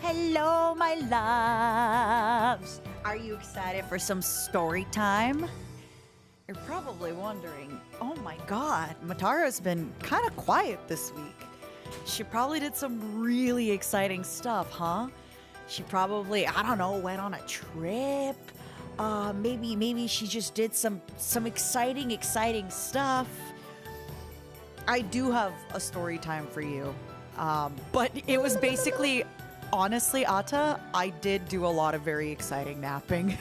Hello, my loves. Are you excited for some story time? You're probably wondering, oh my god, Matara's been kind of quiet this week. She probably did some really exciting stuff, huh? She probably, I don't know, went on a trip. Maybe she just did some exciting stuff. I do have a story time for you. But it was basically, honestly, Atta, I did do a lot of very exciting napping.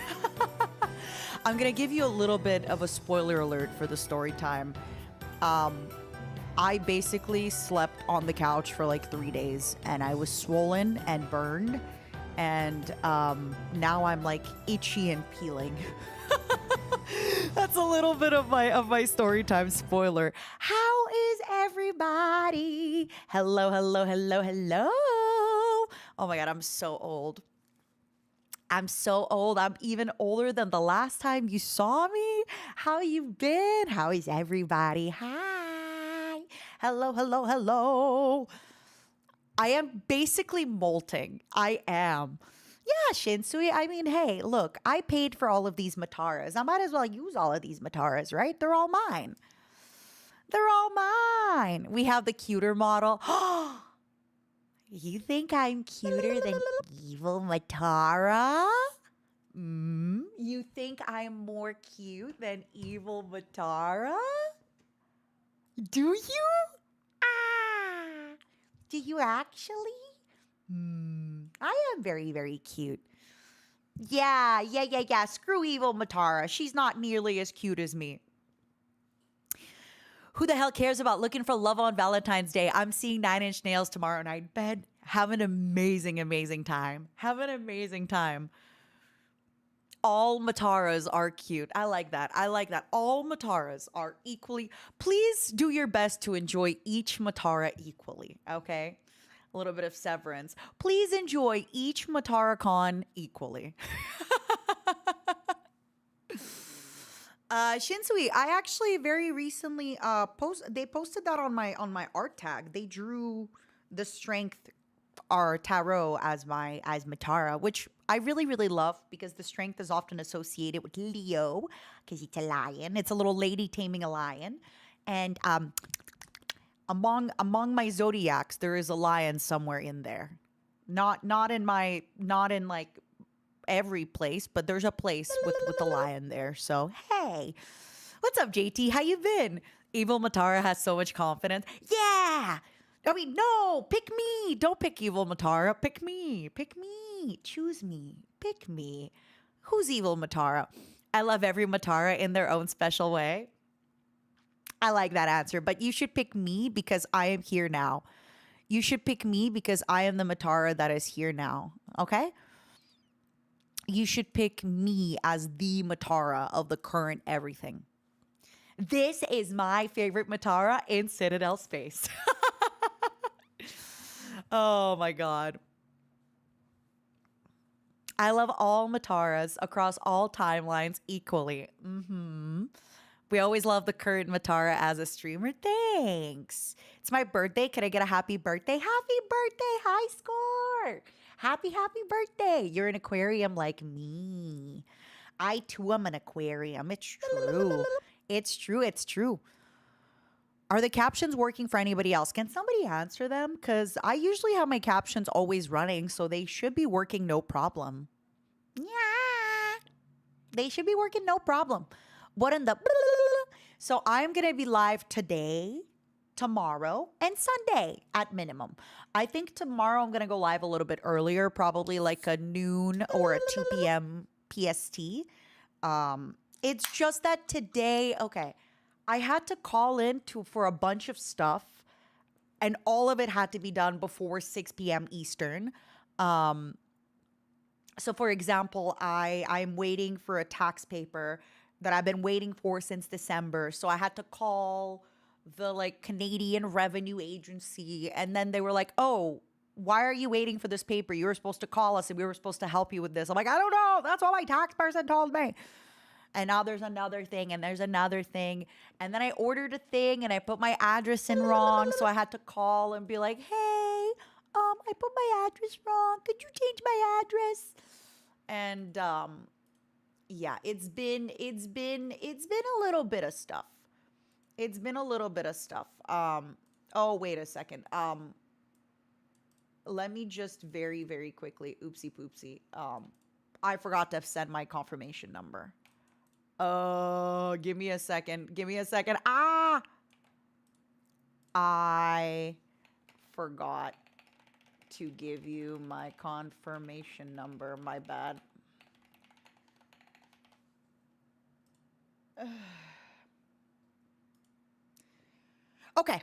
I'm gonna give you a little bit of a spoiler alert for the story time. I basically slept on the couch for like 3 days, and I was swollen and burned, and now I'm like itchy and peeling. That's a little bit of my story time spoiler. How is everybody? Hello. Oh my god, I'm so old. I'm so old. I'm even older than the last time you saw me. How you been? How is everybody? Hi. Hello. I am basically molting. I am. Yeah, Shinsui. I mean, hey, look, I paid for all of these Mataras. I might as well use all of these Mataras, right? They're all mine. They're all mine. We have the cuter model. You think I'm cuter than evil Matara? You think I'm more cute than evil Matara? Do you? Ah, do you actually? I am very cute. Yeah. Screw evil Matara. She's not nearly as cute as me. Who the hell cares about looking for love on Valentine's Day? I'm seeing Nine Inch Nails tomorrow night. Bed. Have an amazing time. Have an amazing time. All Mataras are cute. I like that. All Mataras are equally. Please do your best to enjoy each Matara equally, okay? A little bit of severance. Please enjoy each Matara con equally. Shinsui, I actually very recently they posted that on my art tag. They drew the strength our tarot as Matara, which I really love because the strength is often associated with Leo because it's a lion. It's a little lady taming a lion, and among my zodiacs, there is a lion somewhere in there. Not in like every place, but there's a place with a lion there. So hey, what's up, JT? How you been? Evil Matara has so much confidence. Yeah. I mean, no, pick me. Don't pick Evil Matara. Pick me. Choose me. Pick me. Who's Evil Matara? I love every Matara in their own special way. I like that answer, but you should pick me because I am here now. You should pick me because I am the Matara that is here now. Okay? You should pick me as the Matara of the current everything. This is my favorite Matara in Citadel space. Oh my god. I love all Mataras across all timelines equally. We always love the current Matara as a streamer. Thanks. It's my birthday. Can I get a happy birthday? Happy birthday, high score. Happy birthday. You're an aquarium like me. I too am an aquarium. It's true. It's true. Are the captions working for anybody else? Can somebody answer them? Because I usually have my captions always running, so they should be working no problem. Yeah. They should be working no problem. What in the... So I'm going to be live today, tomorrow, and Sunday at minimum. I think tomorrow I'm going to go live a little bit earlier, probably like a noon or a 2 p.m. PST. It's just that today, okay, I had to call in for a bunch of stuff, and all of it had to be done before 6 p.m. Eastern. So for example, I'm waiting for a tax paper that I've been waiting for since December. So I had to call the like Canadian Revenue Agency, and then they were like, "Oh, why are you waiting for this paper? You were supposed to call us and we were supposed to help you with this." I'm like, "I don't know. That's what my tax person told me." And now there's another thing and there's another thing. And then I ordered a thing and I put my address in wrong. So I had to call and be like, "Hey, I put my address wrong. Could you change my address? And yeah, it's been a little bit of stuff. It's been a little bit of stuff. Oh, wait a second. Let me just very, very quickly, oopsie poopsie. I forgot to send my confirmation number. Oh, give me a second. Give me a second. I forgot to give you my confirmation number. My bad. Okay.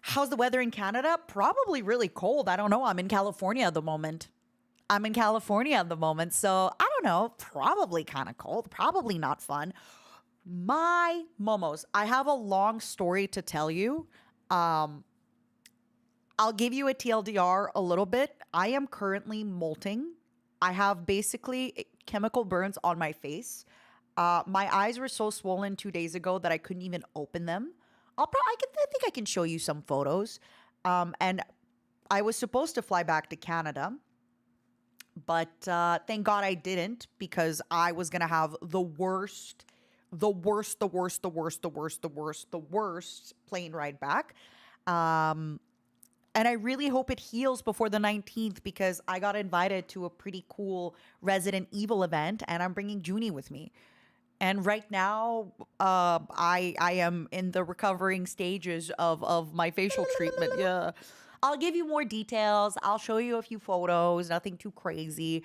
How's the weather in Canada? Probably really cold. I don't know. I'm in California at the moment. So I don't know. Probably kind of cold. Probably not fun. My momos. I have a long story to tell you. Um, I'll give you a TLDR a little bit. I am currently molting. I have basically chemical burns on my face. My eyes were so swollen 2 days ago that I couldn't even open them. I think I can show you some photos. And I was supposed to fly back to Canada, but thank God I didn't because I was gonna have the worst plane ride back. Um, and I really hope it heals before the 19th because I got invited to a pretty cool Resident Evil event and I'm bringing Junie with me. And right now, I am in the recovering stages of my facial treatment. Yeah. I'll give you more details. I'll show you a few photos, nothing too crazy.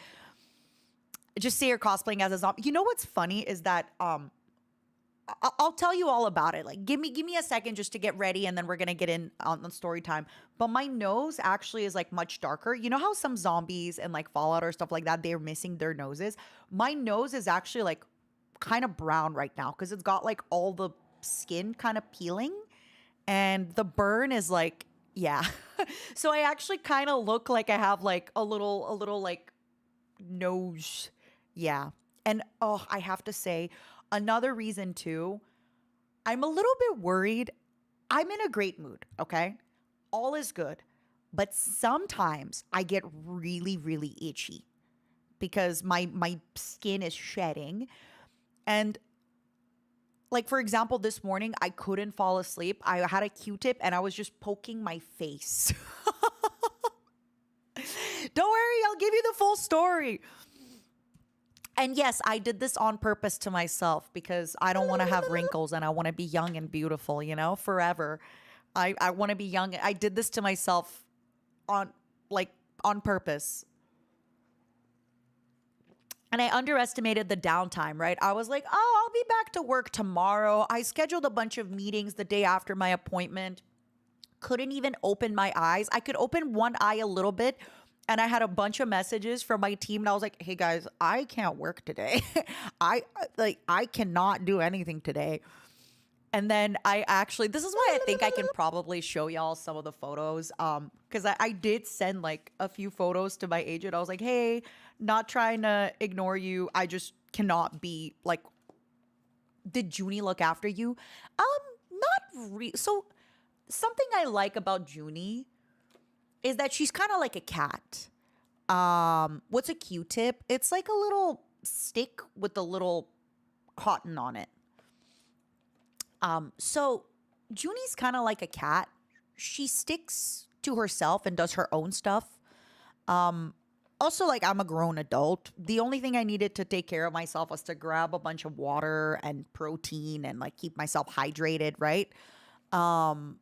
Just say you're cosplaying as a zombie. You know what's funny is that I'll tell you all about it. Like, give me a second just to get ready, and then we're gonna get in on the story time. But my nose actually is like much darker. You know how some zombies and like Fallout or stuff like that, they're missing their noses. My nose is actually like kind of brown right now because it's got like all the skin kind of peeling, and the burn is like yeah. So I actually kind of look like I have like a little like nose. Yeah. And oh, I have to say, another reason too, I'm a little bit worried. I'm in a great mood, okay? All is good. But sometimes I get really, really itchy because my skin is shedding. And like for example, this morning I couldn't fall asleep. I had a Q-tip and I was just poking my face. Don't worry, I'll give you the full story. And yes, I did this on purpose to myself because I don't want to have wrinkles and I want to be young and beautiful, forever. I want to be young. I did this to myself on like on purpose. And I underestimated the downtime, right? I was like, oh, I'll be back to work tomorrow. I scheduled a bunch of meetings the day after my appointment. Couldn't even open my eyes. I could open one eye a little bit, and I had a bunch of messages from my team and I was like, "Hey guys, I can't work today. I cannot do anything today." And then I actually, this is why I think I can probably show y'all some of the photos. Because I did send like a few photos to my agent. I was like, "Hey, not trying to ignore you. I just cannot be like, did Junie look after you?" So something I like about Junie is that she's kind of like a cat. What's a Q-tip? It's like a little stick with a little cotton on it. So Junie's kind of like a cat. She sticks to herself and does her own stuff. Also, like I'm a grown adult. The only thing I needed to take care of myself was to grab a bunch of water and protein and like keep myself hydrated, right? Um,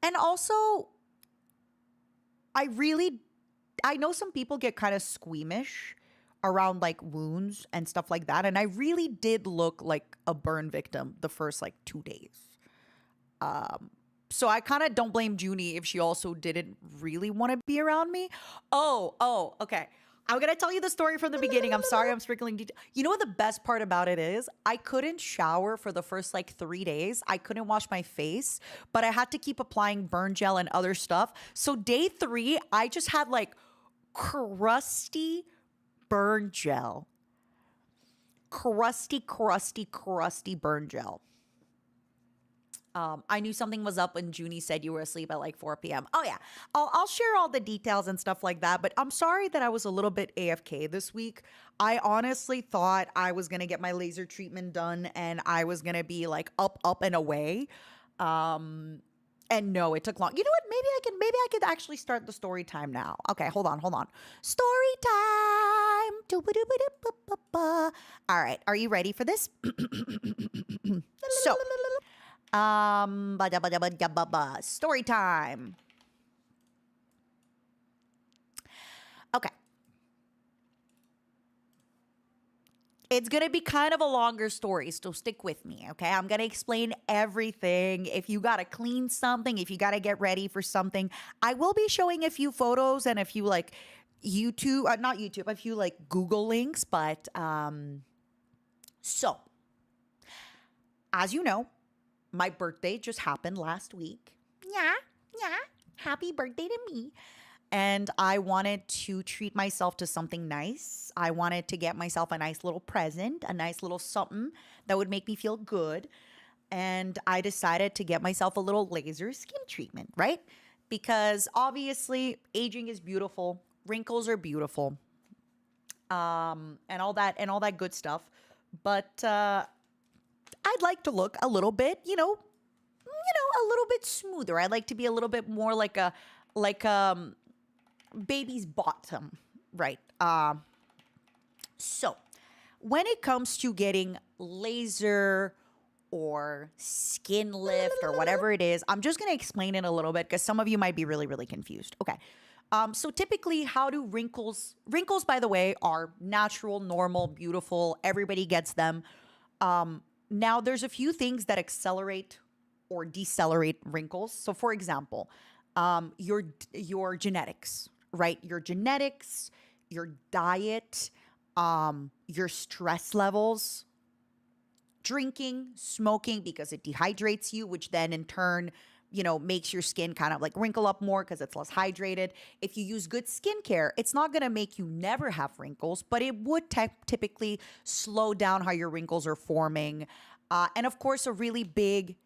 and also, I know some people get kind of squeamish around like wounds and stuff like that. And I really did look like a burn victim the first like 2 days. So I kind of don't blame Junie if she also didn't really want to be around me. Okay. I'm going to tell you the story from the beginning. I'm sorry I'm sprinkling detail. You know what the best part about it is? I couldn't shower for the first like 3 days. I couldn't wash my face, but I had to keep applying burn gel and other stuff. So day 3, I just had like crusty burn gel. Crusty burn gel. I knew something was up when Junie said you were asleep at like 4 p.m. Oh, yeah. I'll share all the details and stuff like that. But I'm sorry that I was a little bit AFK this week. I honestly thought I was going to get my laser treatment done and I was going to be like up, and away. And no, it took long. You know what? Maybe I could actually start the story time now. Okay, hold on. Story time. Doo-ba-doo-ba-doo-ba-ba-ba. All right, are you ready for this? So, story time. Okay. It's going to be kind of a longer story, so stick with me, okay? I'm going to explain everything. If you got to clean something, if you got to get ready for something, I will be showing a few photos and a few like YouTube, not YouTube, a few like Google links, but so as you know, my birthday just happened last week. Yeah. Happy birthday to me. And I wanted to treat myself to something nice. I wanted to get myself a nice little present, a nice little something that would make me feel good. And I decided to get myself a little laser skin treatment, right? Because obviously aging is beautiful, wrinkles are beautiful, and all that good stuff. But I'd like to look a little bit, a little bit smoother. I'd like to be a little bit more like a baby's bottom, right? So when it comes to getting laser or skin lift or whatever it is, I'm just going to explain it a little bit because some of you might be really, really confused. Okay. So typically, how do wrinkles, by the way, are natural, normal, beautiful. Everybody gets them. Now, there's a few things that accelerate or decelerate wrinkles. So for example, your genetics, right? Your genetics, your diet, your stress levels, drinking, smoking because it dehydrates you, which then in turn, makes your skin kind of like wrinkle up more because it's less hydrated. If you use good skincare, it's not going to make you never have wrinkles, but it would typically slow down how your wrinkles are forming. And of course, a really big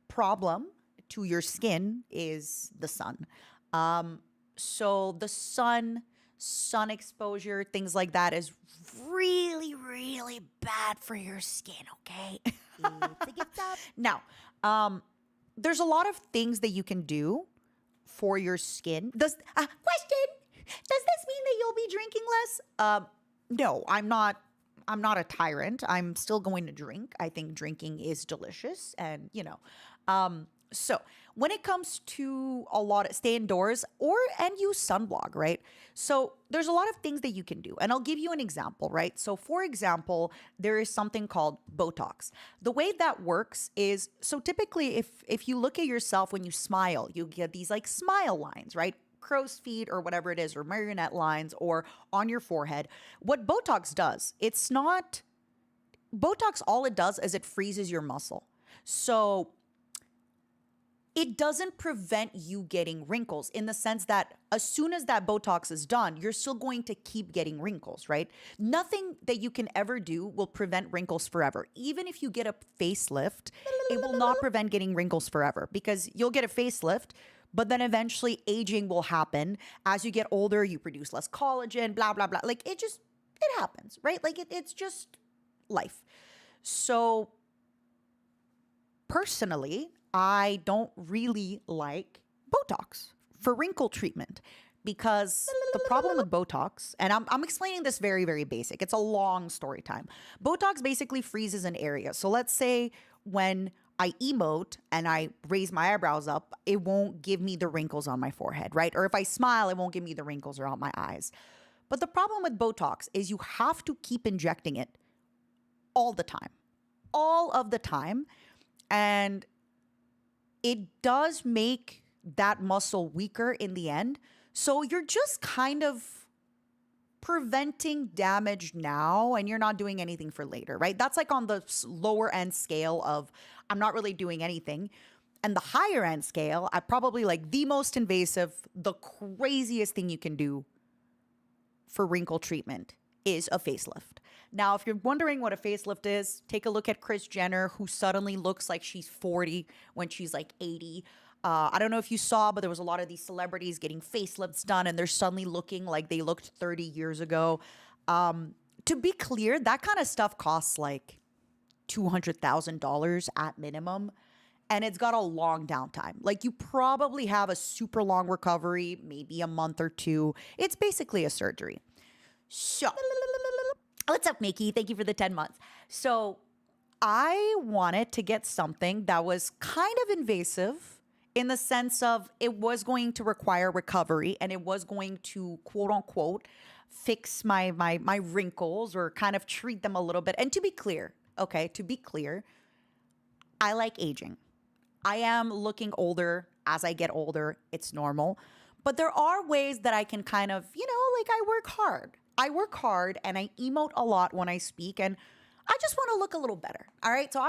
problem to your skin is the sun. So the sun exposure, things like that is really, really bad for your skin, okay? Now, there's a lot of things that you can do for your skin. Question, does this mean that you'll be drinking less? No, I'm not a tyrant. I'm still going to drink. I think drinking is delicious and, so when it comes to stay indoors and use sunblock, right? So there's a lot of things that you can do. And I'll give you an example, right? So for example, there is something called Botox. The way that works is, so typically if you look at yourself when you smile, you get these like smile lines, right? Crow's feet or whatever it is, or marionette lines or on your forehead. What Botox does, Botox, all it does is it freezes your muscle. So it doesn't prevent you getting wrinkles in the sense that as soon as that Botox is done, you're still going to keep getting wrinkles, right? Nothing that you can ever do will prevent wrinkles forever. Even if you get a facelift, it will not prevent getting wrinkles forever because you'll get a facelift, but then eventually aging will happen. As you get older, you produce less collagen, blah, blah, blah. Like it happens, right? Like it's just life. So personally, I don't really like Botox for wrinkle treatment because the problem with Botox, and I'm explaining this very, very basic. It's a long story time. Botox basically freezes an area. So let's say when I emote and I raise my eyebrows up, it won't give me the wrinkles on my forehead, right? Or if I smile, it won't give me the wrinkles around my eyes. But the problem with Botox is you have to keep injecting it all the time, all of the time. And it does make that muscle weaker in the end. So you're just kind of preventing damage now and you're not doing anything for later, right? That's like on the lower end scale of I'm not really doing anything. And the higher end scale, I probably like the most invasive, the craziest thing you can do for wrinkle treatment is a facelift. Now, if you're wondering what a facelift is, take a look at Kris Jenner, who suddenly looks like she's 40 when she's like 80. I don't know if you saw, but there was a lot of these celebrities getting facelifts done, and they're suddenly looking like they looked 30 years ago. To be clear, that kind of stuff costs like $200,000 at minimum, and it's got a long downtime. Like, you probably have a super long recovery, maybe a month or two. It's basically a surgery. So, what's up, Mickey? Thank you for the 10 months. So, I wanted to get something that was kind of invasive in the sense of it was going to require recovery and it was going to, quote unquote, fix my wrinkles or kind of treat them a little bit. And to be clear, I like aging. I am looking older as I get older. It's normal. But there are ways that I can kind of, like I work hard. I work hard and I emote a lot when I speak, and I just want to look a little better. All right. So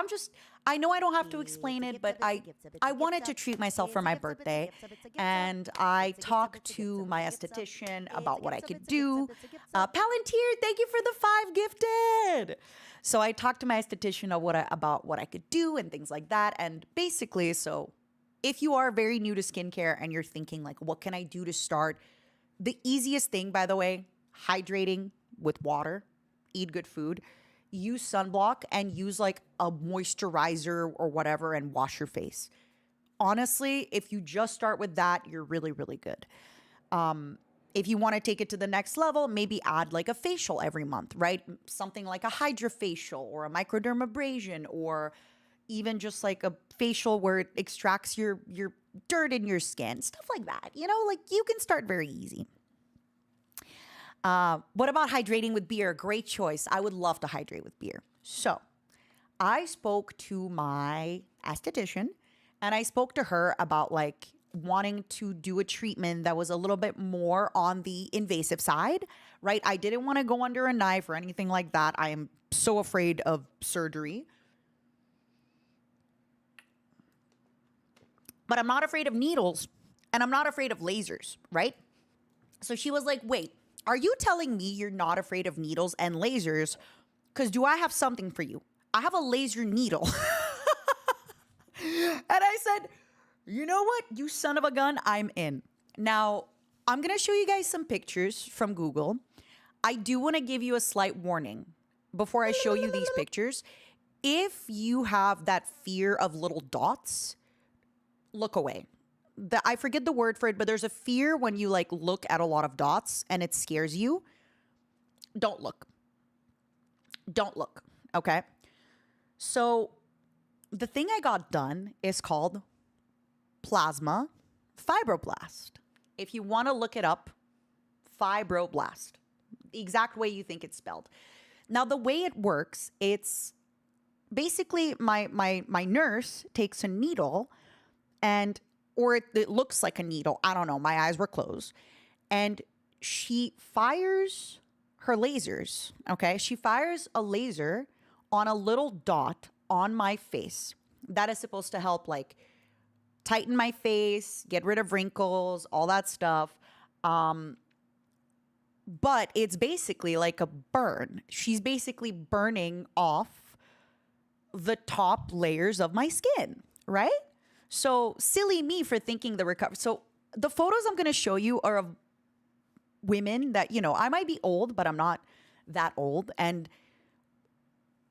I know I don't have to explain it, but I wanted to treat myself for my birthday. And I talked to my esthetician about what I could do. Palantir, thank you for the 5 gifted. So I talked to my esthetician about what I could do and things like that. And basically, so if you are very new to skincare and you're thinking like, what can I do to start? The easiest thing, by the way, hydrating with water, eat good food, use sunblock, and use like a moisturizer or whatever and wash your face. Honestly, if you just start with that, you're really, really good. If you want to take it to the next level, maybe add like a facial every month, right? Something like a HydraFacial or a microdermabrasion, or even just like a facial where it extracts your dirt in your skin, stuff like that. Like you can start very easy. What about hydrating with beer? Great choice. I would love to hydrate with beer. So I spoke to my esthetician and I spoke to her about like wanting to do a treatment that was a little bit more on the invasive side, right? I didn't want to go under a knife or anything like that. I am so afraid of surgery. But I'm not afraid of needles and I'm not afraid of lasers, right? So she was like, wait, are you telling me you're not afraid of needles and lasers? Because do I have something for you? I have a laser needle. And I said, you know what? You son of a gun, I'm in. Now, I'm going to show you guys some pictures from Google. I do want to give you a slight warning before I show you these pictures. If you have that fear of little dots, look away. I forget the word for it, but there's a fear when you like look at a lot of dots and it scares you. Don't look. Don't look. Okay. So the thing I got done is called plasma fibroblast. If you want to look it up, fibroblast, the exact way you think it's spelled. Now, the way it works, it's basically my nurse takes a needle or it looks like a needle. I don't know. My eyes were closed. And she fires her lasers. Okay. She fires a laser on a little dot on my face. That is supposed to help like tighten my face, get rid of wrinkles, all that stuff. But it's basically like a burn. She's basically burning off the top layers of my skin, right? So silly me for thinking the recovery. So the photos I'm going to show you are of women that, I might be old, but I'm not that old. And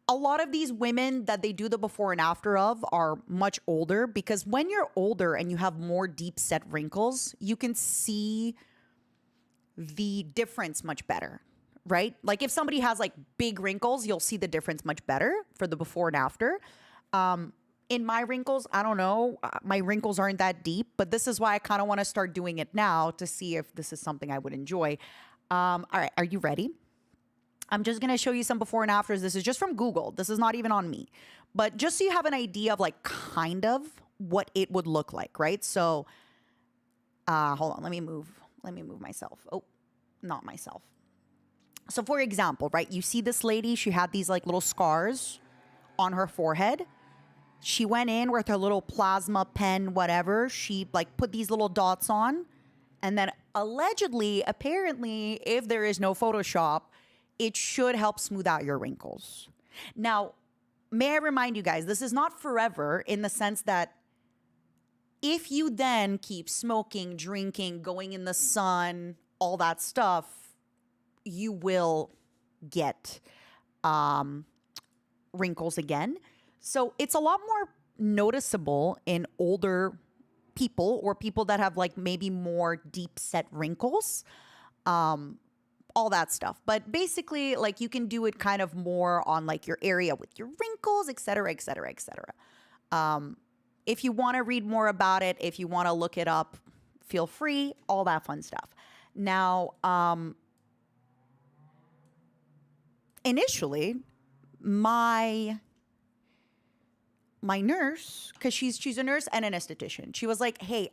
a lot of these women that they do the before and after of are much older, because when you're older and you have more deep set wrinkles, you can see the difference much better, right? Like if somebody has like big wrinkles, you'll see the difference much better for the before and after. In my wrinkles, I don't know, my wrinkles aren't that deep, but this is why I kind of want to start doing it now to see if this is something I would enjoy. All right, are you ready? I'm just going to show you some before and afters. This is just from Google. This is not even on me. But just so you have an idea of like kind of what it would look like, right? So hold on, let me move myself. Oh, not myself. So for example, right, you see this lady, she had these like little scars on her forehead. She went in with her little plasma pen, whatever. She like put these little dots on. And then allegedly, apparently, if there is no Photoshop, it should help smooth out your wrinkles. Now, may I remind you guys, this is not forever in the sense that if you then keep smoking, drinking, going in the sun, all that stuff, you will get wrinkles again. So it's a lot more noticeable in older people or people that have like maybe more deep set wrinkles, all that stuff. But basically, like you can do it kind of more on like your area with your wrinkles, et cetera, et cetera, et cetera. If you want to read more about it, if you want to look it up, feel free, all that fun stuff. Now, initially, my nurse, because she's a nurse and an esthetician, she was like, hey,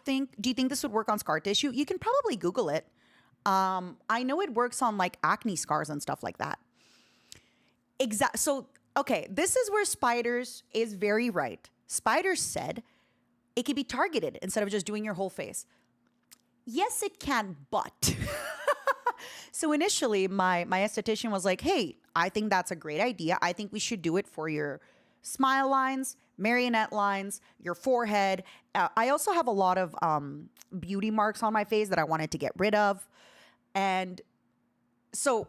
do you think this would work on scar tissue? You can probably Google it. I know it works on like acne scars and stuff like that. So, okay, this is where Spiders is very right. Spiders said it could be targeted instead of just doing your whole face. Yes, it can, but. So initially, my esthetician was like, hey, I think that's a great idea. I think we should do it for your smile lines, marionette lines, your forehead. I also have a lot of beauty marks on my face that I wanted to get rid of. And so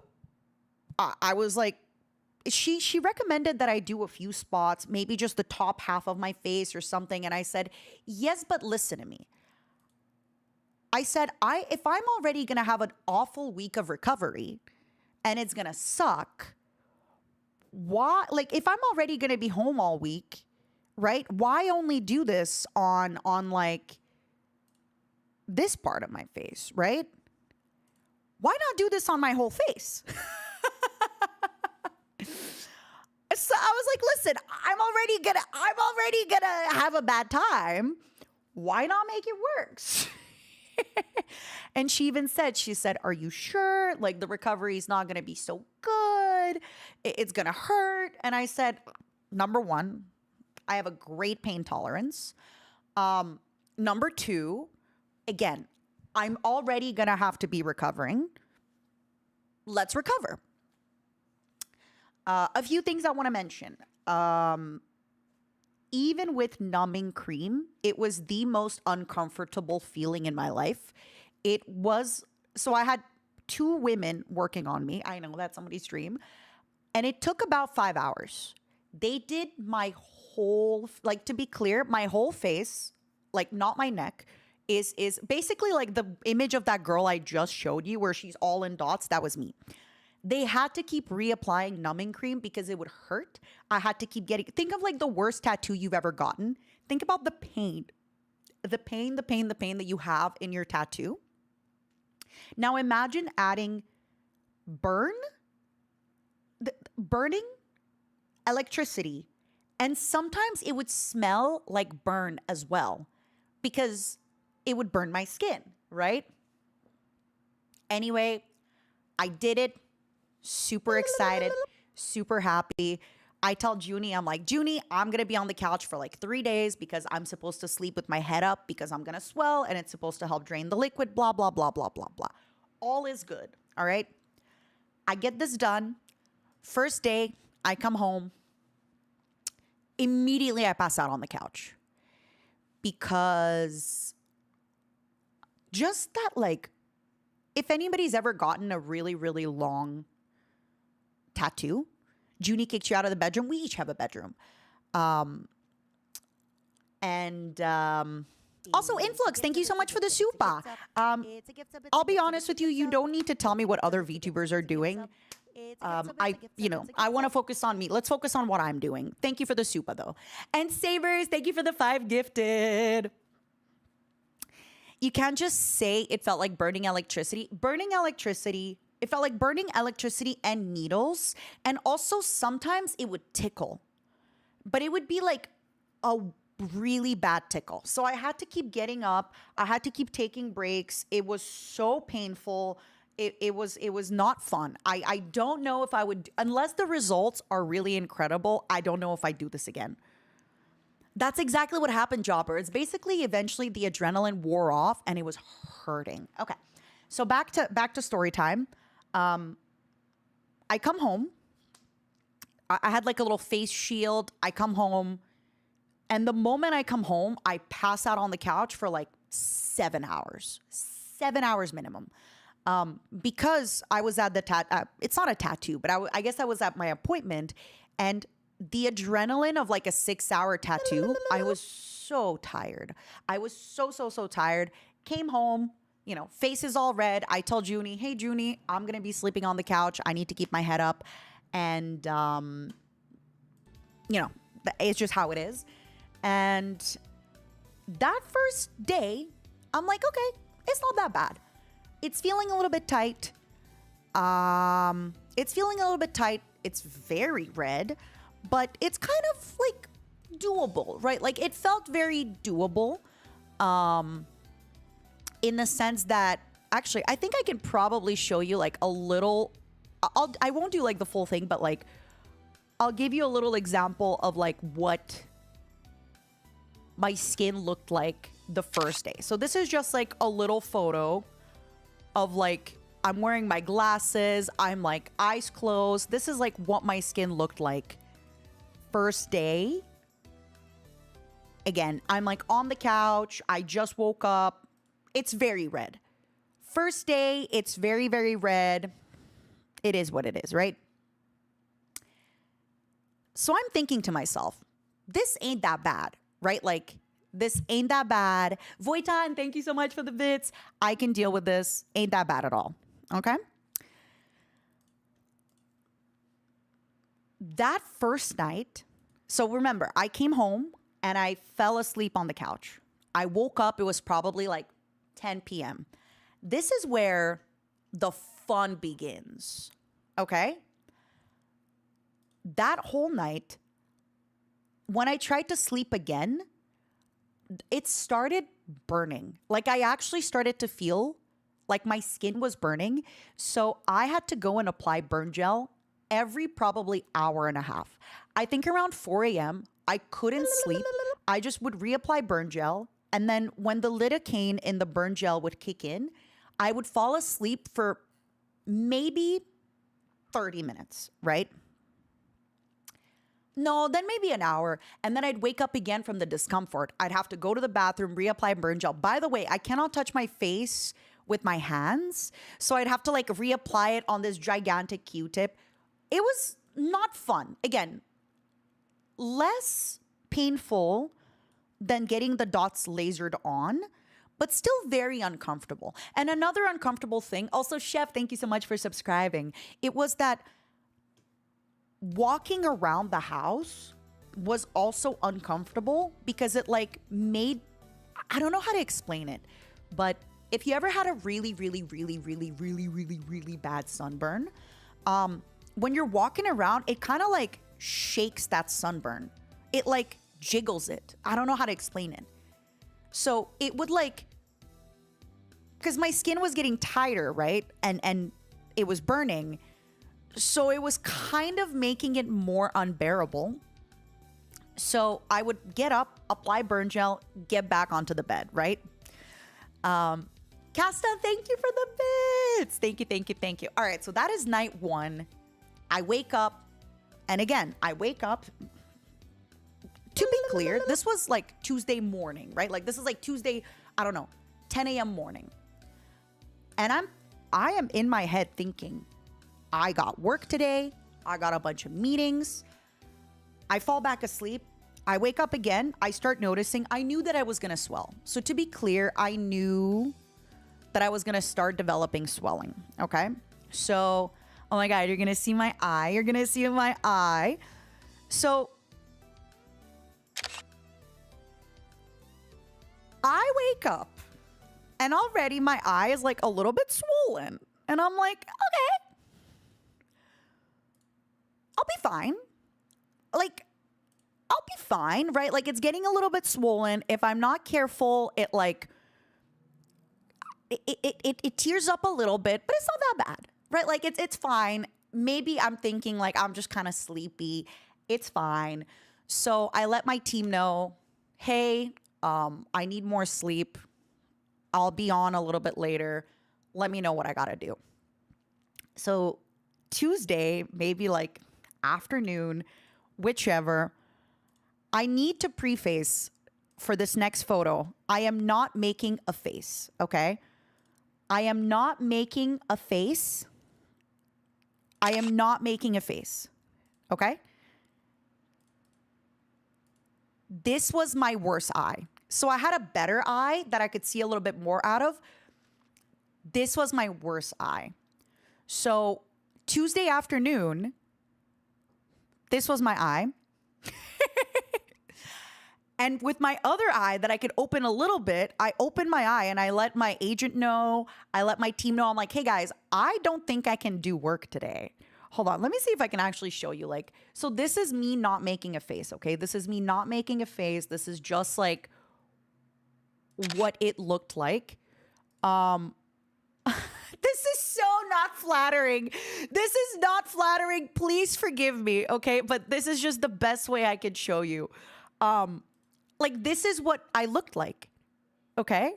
I was like, she recommended that I do a few spots, maybe just the top half of my face or something. And I said, yes, but listen to me. I said, if I'm already going to have an awful week of recovery and it's going to suck, why, like if I'm already going to be home all week, right? Why only do this on like this part of my face, right? Why not do this on my whole face? So I was like, listen, I'm already gonna have a bad time. Why not make it worse? And she even said, are you sure? Like the recovery is not gonna be so good. It's gonna hurt. And I said, number one, I have a great pain tolerance. Number two, again, I'm already gonna have to be recovering. Let's recover. A few things I want to mention. Even with numbing cream, it was the most uncomfortable feeling in my life. So I had 2 women working on me. I know that's somebody's dream. And it took about 5 hours. They did my whole, like to be clear, my whole face, like not my neck, is basically like the image of that girl I just showed you where she's all in dots. That was me. They had to keep reapplying numbing cream because it would hurt. I had to keep think of like the worst tattoo you've ever gotten. Think about the pain that you have in your tattoo. Now imagine adding burning electricity. And sometimes it would smell like burn as well because it would burn my skin, right? Anyway, I did it. Super excited, super happy. I tell Junie, I'm like, Junie, I'm going to be on the couch for like 3 days because I'm supposed to sleep with my head up because I'm going to swell and it's supposed to help drain the liquid, blah, blah, blah, blah, blah, blah. All is good, all right? I get this done. First day, I come home. Immediately, I pass out on the couch because just that, like, if anybody's ever gotten a really, really long tattoo, Junie kicks you out of the bedroom. We each have a bedroom. Also, Influx, thank you so much for the super. I'll be honest with you, you don't need to tell me what other VTubers are doing. I want to focus on me. Let's focus on what I'm doing. Thank you for the super, though. And Savers, thank you for the 5 gifted. You can't just say it felt like burning electricity. It felt like burning electricity and needles. And also sometimes it would tickle. But it would be like a really bad tickle. So I had to keep getting up. I had to keep taking breaks. It was so painful. It was not fun. I don't know if I would, unless the results are really incredible, I don't know if I'd do this again. That's exactly what happened, Jobber. It's basically eventually the adrenaline wore off and it was hurting. Okay. So back to story time. I come home. I had like a little face shield. I come home. And the moment I come home, I pass out on the couch for like 7 hours, 7 hours minimum. Because I was at the it's not a tattoo, but I guess I was at my appointment, and the adrenaline of like a 6 hour tattoo, I was so tired. I was so tired. Came home, face is all red. I tell Junie, hey, Junie, I'm going to be sleeping on the couch. I need to keep my head up. And, it's just how it is. And that first day, I'm like, okay, it's not that bad. It's feeling a little bit tight. It's very red, but it's kind of like doable, right? Like it felt very doable, in the sense that actually, I think I can probably show you like a little. I won't do like the full thing, but like I'll give you a little example of like what my skin looked like the first day. So this is just like a little photo of like, I'm wearing my glasses, I'm like eyes closed. This is like what my skin looked like first day. Again, I'm like on the couch, I just woke up. It's very red. First day, it's very, very red. It is what it is, right? So I'm thinking to myself, this ain't that bad, right? Like, this ain't that bad. Voitan, thank you so much for the bits. I can deal with this. Ain't that bad at all. Okay? That first night, so remember, I came home and I fell asleep on the couch. I woke up, it was probably like 10 p.m. This is where the fun begins. Okay? That whole night, when I tried to sleep again, it started burning. Like I actually started to feel like my skin was burning. So I had to go and apply burn gel every probably hour and a half. I think around 4 a.m., I couldn't sleep. I just would reapply burn gel. And then when the lidocaine in the burn gel would kick in, I would fall asleep for maybe 30 minutes, right? No, then maybe an hour. And then I'd wake up again from the discomfort. I'd have to go to the bathroom, reapply burn gel. By the way, I cannot touch my face with my hands. So I'd have to like reapply it on this gigantic Q-tip. It was not fun. Again, less painful than getting the dots lasered on, but still very uncomfortable. And another uncomfortable thing, also, Chef, thank you so much for subscribing. It was that walking around the house was also uncomfortable because it like made, I don't know how to explain it, but if you ever had a really bad sunburn, when you're walking around, it kind of like shakes that sunburn. It like jiggles it. I don't know how to explain it. So it would like, because my skin was getting tighter, right? And it was burning. So it was kind of making it more unbearable. So I would get up, apply burn gel, get back onto the bed, right? Casta, thank you for the bits. Thank you. All right, so that is night one. I wake up, and again, I wake up. To be clear, this was like Tuesday morning, right? Like this is like Tuesday, I don't know, 10 a.m. morning. And I am in my head thinking, I got work today. I got a bunch of meetings. I fall back asleep. I wake up again. I start noticing. I knew that I was going to swell. So to be clear, I knew that I was going to start developing swelling. Okay. So, oh my God, you're going to see my eye. You're going to see my eye. So I wake up and already my eye is like a little bit swollen. And I'm like, okay, I'll be fine. Like, I'll be fine, right? Like, it's getting a little bit swollen. If I'm not careful, it like, it tears up a little bit, but it's not that bad, right? Like, it's fine. Maybe I'm thinking like, I'm just kind of sleepy. It's fine. So I let my team know, hey, I need more sleep. I'll be on a little bit later. Let me know what I got to do. So Tuesday, maybe like afternoon, whichever, I need to preface for this next photo. I am not making a face, okay? I am not making a face. I am not making a face, okay? This was my worst eye. So I had a better eye that I could see a little bit more out of. This was my worst eye. So Tuesday afternoon, this was my eye. And with my other eye that I could open a little bit, I opened my eye and I let my agent know. I let my team know. I'm like, hey guys, I don't think I can do work today. Hold on. Let me see if I can actually show you. Like, so this is me not making a face, okay? This is me not making a face. This is just like what it looked like. This is so not flattering. This is not flattering. Please forgive me, okay? But this is just the best way I could show you. Like, this is what I looked like, okay?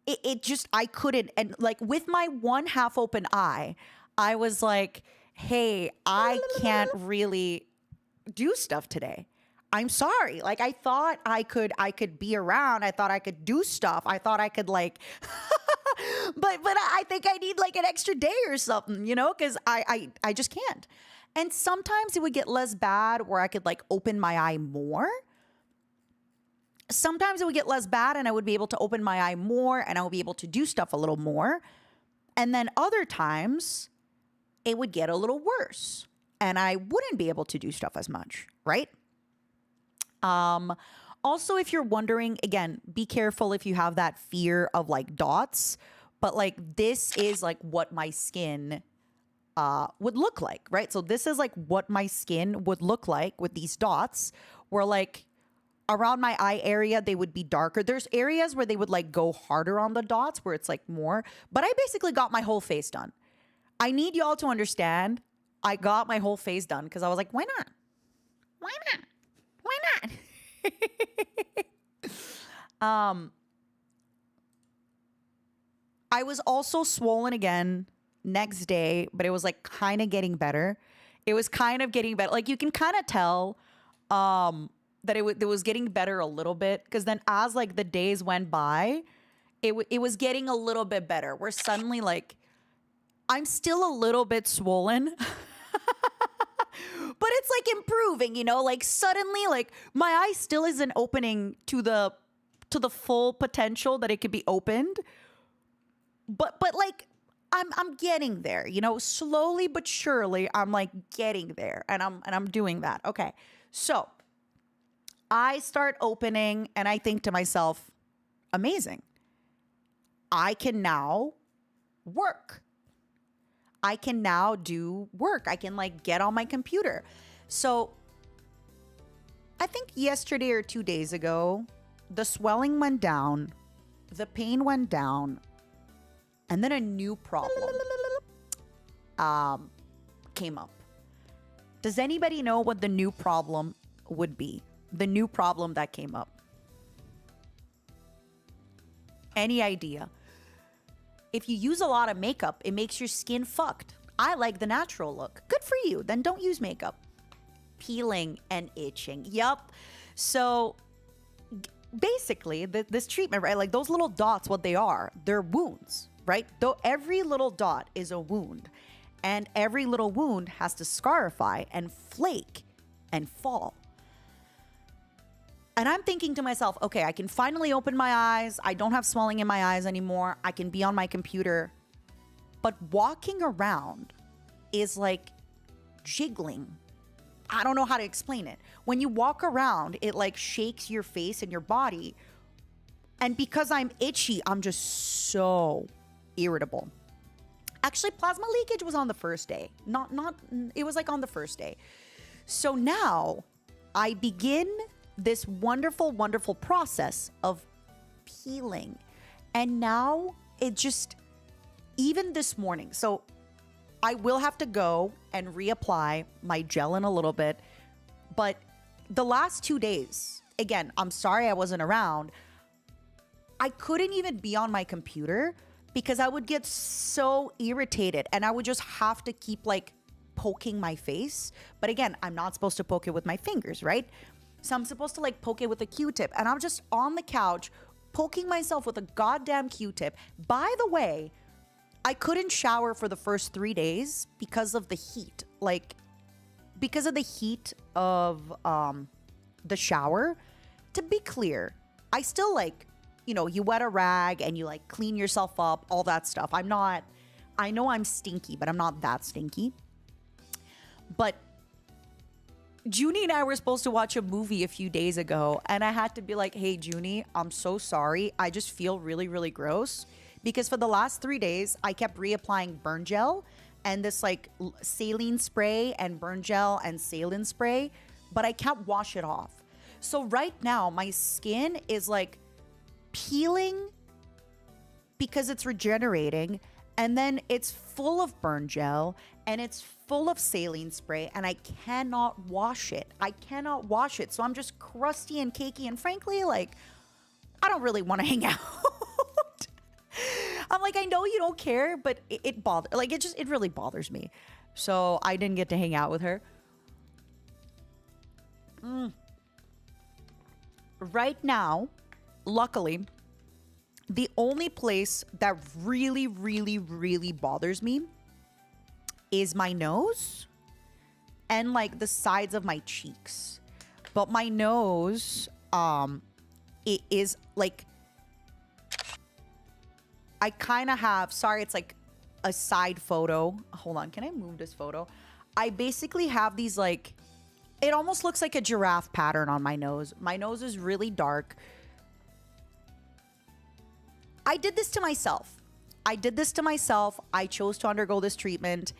It just, I couldn't. And like with my one half open eye, I was like, hey, I can't really do stuff today. I'm sorry. Like, I thought I could be around. I thought I could do stuff. I thought I could like, but I think I need like an extra day or something, you know, because I just can't. And sometimes it would get less bad where I could like open my eye more. Sometimes it would get less bad and I would be able to open my eye more and I would be able to do stuff a little more. And then other times it would get a little worse and I wouldn't be able to do stuff as much, right? Also, if you're wondering, again, be careful if you have that fear of like dots, but like this is like what my skin would look like, right? So this is like what my skin would look like with these dots, where like around my eye area, they would be darker. There's areas where they would like go harder on the dots where it's like more, but I basically got my whole face done. I need y'all to understand I got my whole face done because I was like, why not? Why not? Why not? I was also swollen again next day, but it was like kind of getting better. It was kind of getting better. Like you can kind of tell that it was getting better a little bit because then as like the days went by, it was getting a little bit better. Where suddenly like I'm still a little bit swollen. But it's like improving, you know, like suddenly like my eye still isn't opening to the full potential that it could be opened. But like I'm getting there, you know, slowly but surely I'm like getting there and I'm doing that. Okay. So I start opening and I think to myself, amazing. I can now work. I can now do work. I can like get on my computer. So I think yesterday or 2 days ago, the swelling went down, the pain went down, and then a new problem came up. Does anybody know what the new problem would be? The new problem that came up? Any idea? If you use a lot of makeup, it makes your skin fucked. I like the natural look. Good for you. Then don't use makeup. Peeling and itching. Yup. So basically, this treatment, right? Like those little dots, what they are, they're wounds, right? Though every little dot is a wound. And every little wound has to scarify and flake and fall. And I'm thinking to myself, okay, I can finally open my eyes. I don't have swelling in my eyes anymore. I can be on my computer. But walking around is like jiggling. I don't know how to explain it. When you walk around, it like shakes your face and your body. And because I'm itchy, I'm just so irritable. Actually, plasma leakage was on the first day. It was like on the first day. So now I begin this wonderful, wonderful process of peeling. And now it just, even this morning, so I will have to go and reapply my gel in a little bit. But the last 2 days, again, I'm sorry I wasn't around. I couldn't even be on my computer because I would get so irritated and I would just have to keep like poking my face. But again, I'm not supposed to poke it with my fingers, right? So I'm supposed to like poke it with a Q-tip, and I'm just on the couch poking myself with a goddamn Q-tip. By the way, I couldn't shower for the first 3 days because of the heat. Like, because of the heat of the shower. To be clear, I still like, you wet a rag and you like clean yourself up, all that stuff. I know I'm stinky, but I'm not that stinky. But Junie and I were supposed to watch a movie a few days ago, and I had to be like, hey, Junie, I'm so sorry. I just feel really, really gross. Because for the last 3 days, I kept reapplying burn gel and this like saline spray and burn gel and saline spray, but I can't wash it off. So right now, my skin is like peeling because it's regenerating, and then it's full of burn gel and it's full of saline spray, and I cannot wash it. So I'm just crusty and cakey, and frankly, like, I don't really want to hang out. I'm like, I know you don't care, but it really bothers me. So I didn't get to hang out with her. Right now, luckily, the only place that really, really, really bothers me is my nose and like the sides of my cheeks. But my nose, it is like, I kind of have, sorry, it's like a side photo. Hold on, can I move this photo? I basically have these like, it almost looks like a giraffe pattern on my nose. My nose is really dark. I did this to myself. I chose to undergo this treatment.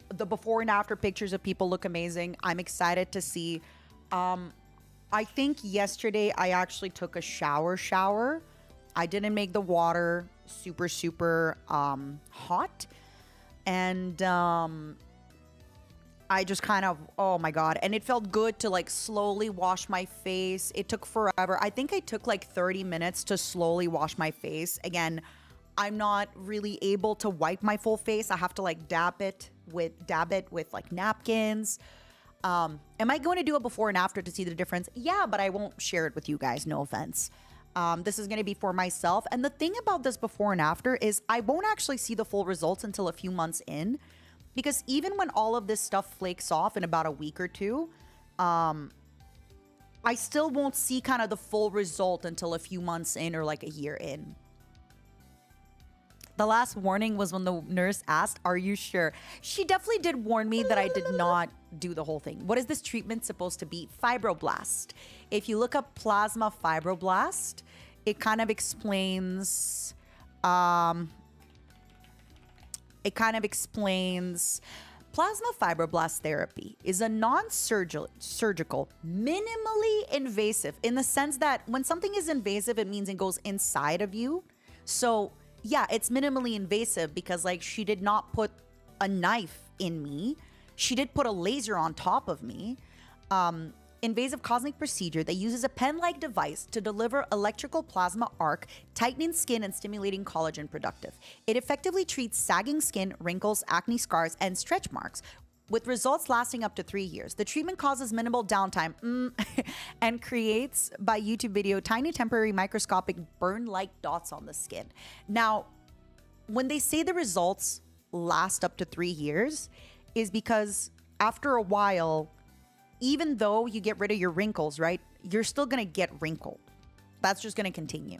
The before and after pictures of people look amazing. I'm excited to see. I think yesterday I actually took a shower. I didn't make the water super hot. And I just kind of, oh my God. And it felt good to like slowly wash my face. It took forever. I think I took like 30 minutes to slowly wash my face. Again, I'm not really able to wipe my full face. I have to like dab it with like napkins. Am I going to do a before and after to see the difference? Yeah, but I won't share it with you guys. No offense. This is going to be for myself. And the thing about this before and after is I won't actually see the full results until a few months in, because even when all of this stuff flakes off in about a week or two, I still won't see kind of the full result until a few months in or like a year in. The last warning was when the nurse asked, "Are you sure?" She definitely did warn me that I did not do the whole thing. What is this treatment supposed to be? Fibroblast. If you look up plasma fibroblast, it kind of explains. Plasma fibroblast therapy is a non-surgical, minimally invasive, in the sense that when something is invasive, it means it goes inside of you. So yeah, it's minimally invasive because like she did not put a knife in me. She did put a laser on top of me. Invasive cosmetic procedure that uses a pen-like device to deliver electrical plasma arc, tightening skin and stimulating collagen productive. It effectively treats sagging skin, wrinkles, acne scars, and stretch marks, with results lasting up to 3 years. The treatment causes minimal downtime and creates, by YouTube video, tiny temporary microscopic burn-like dots on the skin. Now, when they say the results last up to 3 years, is because after a while, even though you get rid of your wrinkles, right, you're still going to get wrinkled. That's just going to continue.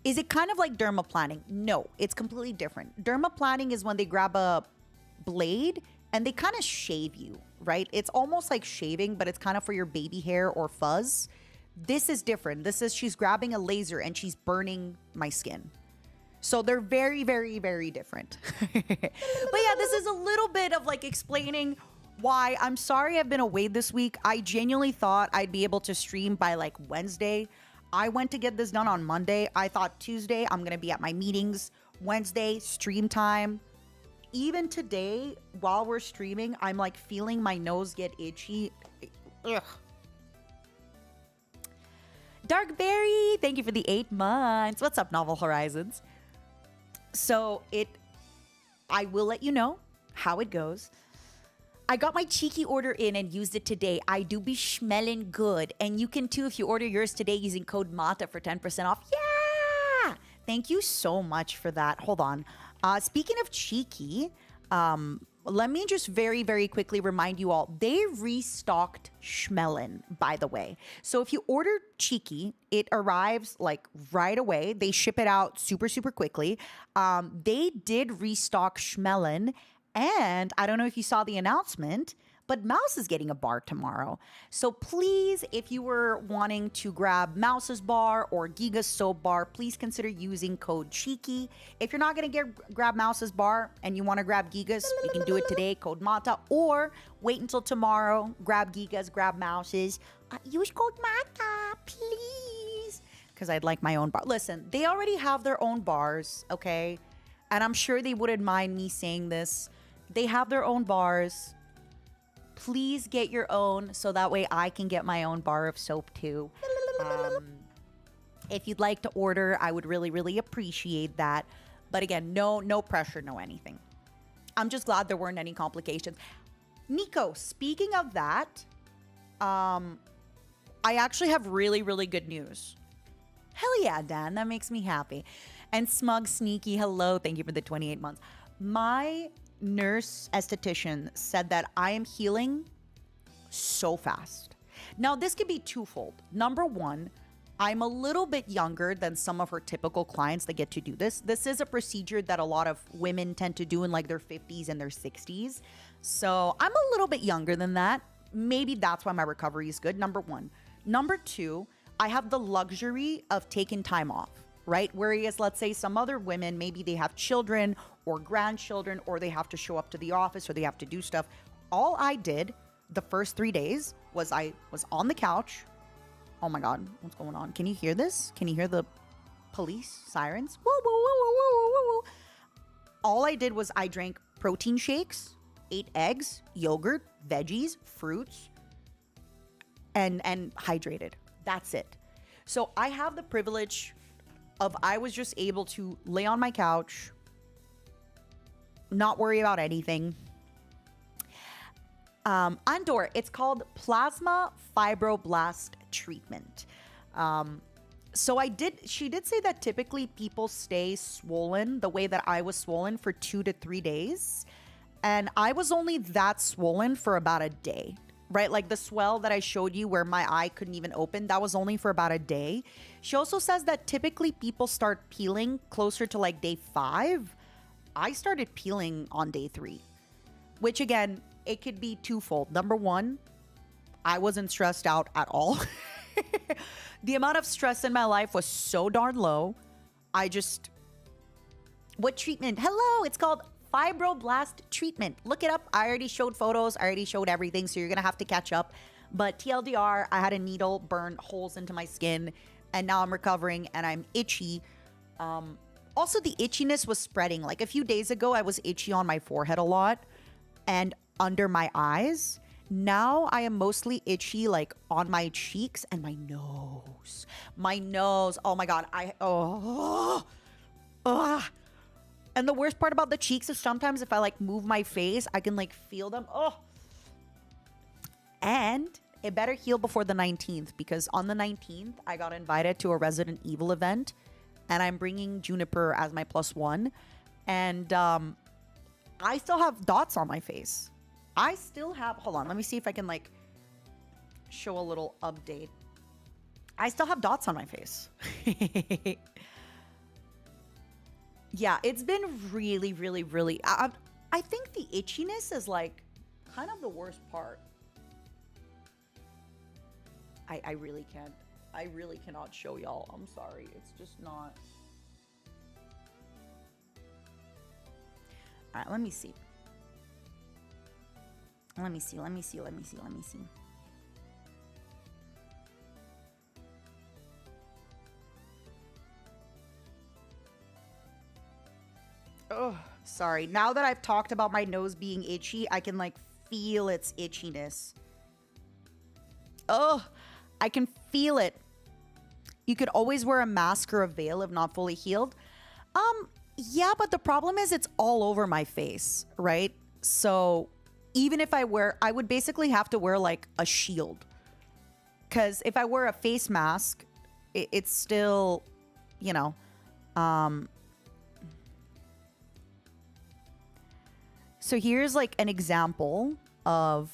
Is it kind of like dermaplaning? No, it's completely different. Dermaplaning is when they grab a blade and they kind of shave you, right? It's almost like shaving, but it's kind of for your baby hair or fuzz. This is different. This is she's grabbing a laser and she's burning my skin. So they're very, very, very different. But yeah, this is a little bit of like explaining why I'm sorry I've been away this week. I genuinely thought I'd be able to stream by like Wednesday. I went to get this done on Monday. I thought Tuesday I'm going to be at my meetings. Wednesday, stream time. Even today, while we're streaming, I'm like feeling my nose get itchy. Ugh. Darkberry, thank you for the 8 months. What's up, Novel Horizons? So I will let you know how it goes. I got my cheeky order in and used it today. I do be schmelling good. And you can too if you order yours today using code MATA for 10% off. Yeah! Thank you so much for that. Hold on. Speaking of cheeky, let me just very, very quickly remind you all, they restocked Schmelin, by the way. So if you order Cheeky, it arrives like right away. They ship it out super, super quickly. They did restock Schmelin. And I don't know if you saw the announcement, but Mouse is getting a bar tomorrow. So please, if you were wanting to grab Mouse's bar or Giga's soap bar, please consider using code CHEEKY. If you're not going to grab Mouse's bar and you want to grab Giga's, you can do it today, code MATA, or wait until tomorrow, grab Giga's, grab Mouse's. Use code MATA, please, because I'd like my own bar. Listen, they already have their own bars, okay? And I'm sure they wouldn't mind me saying this. They have their own bars. Please get your own so that way I can get my own bar of soap too. If you'd like to order, I would really, really appreciate that. But again, no pressure, no anything. I'm just glad there weren't any complications. Nico, speaking of that, I actually have really, really good news. Hell yeah, Dan, that makes me happy. And Smug Sneaky, hello, thank you for the 28 months. My nurse esthetician said that I am healing so fast. Now, this could be twofold. Number one, I'm a little bit younger than some of her typical clients that get to do this. This is a procedure that a lot of women tend to do in like their 50s and their 60s. So I'm a little bit younger than that. Maybe that's why my recovery is good, number one. Number two, I have the luxury of taking time off, right? Whereas, let's say some other women, maybe they have children or grandchildren, or they have to show up to the office or they have to do stuff. All I did the first 3 days was I was on the couch. Oh my God, what's going on? Can you hear this? Can you hear the police sirens? Woo, woo, woo, woo, woo, woo, woo. All I did was I drank protein shakes, ate eggs, yogurt, veggies, fruits, and hydrated. That's it. So I have the privilege of I was just able to lay on my couch, not worry about anything. Andor, it's called plasma fibroblast treatment. So she did say that typically people stay swollen the way that I was swollen for 2 to 3 days. And I was only that swollen for about a day, right? Like the swell that I showed you where my eye couldn't even open, that was only for about a day. She also says that typically people start peeling closer to like day 5. I started peeling on day 3, which again, it could be twofold. Number one, I wasn't stressed out at all. The amount of stress in my life was so darn low. What treatment? Hello, it's called fibroblast treatment. Look it up. I already showed photos. I already showed everything. So you're going to have to catch up. But TLDR, I had a needle burn holes into my skin and now I'm recovering and I'm itchy. Also, the itchiness was spreading. Like a few days ago, I was itchy on my forehead a lot and under my eyes. Now I am mostly itchy like on my cheeks and my nose. My nose. Oh my God. And the worst part about the cheeks is sometimes if I like move my face, I can like feel them. Oh. And it better heal before the 19th because on the 19th, I got invited to a Resident Evil event and I'm bringing Juniper as my +1. And I still have dots on my face. Hold on, let me see if I can like show a little update. I still have dots on my face. Yeah, it's been really, really, really, I think the itchiness is like kind of the worst part. I really cannot show y'all. I'm sorry. It's just not. All right, let me see. Let me see. Oh, sorry. Now that I've talked about my nose being itchy, I can like feel its itchiness. Oh, I can feel it. You could always wear a mask or a veil if not fully healed. Yeah, but the problem is it's all over my face, right? So even if I would basically have to wear like a shield. Because if I wear a face mask, it's still, you know, um, so here's like an example of.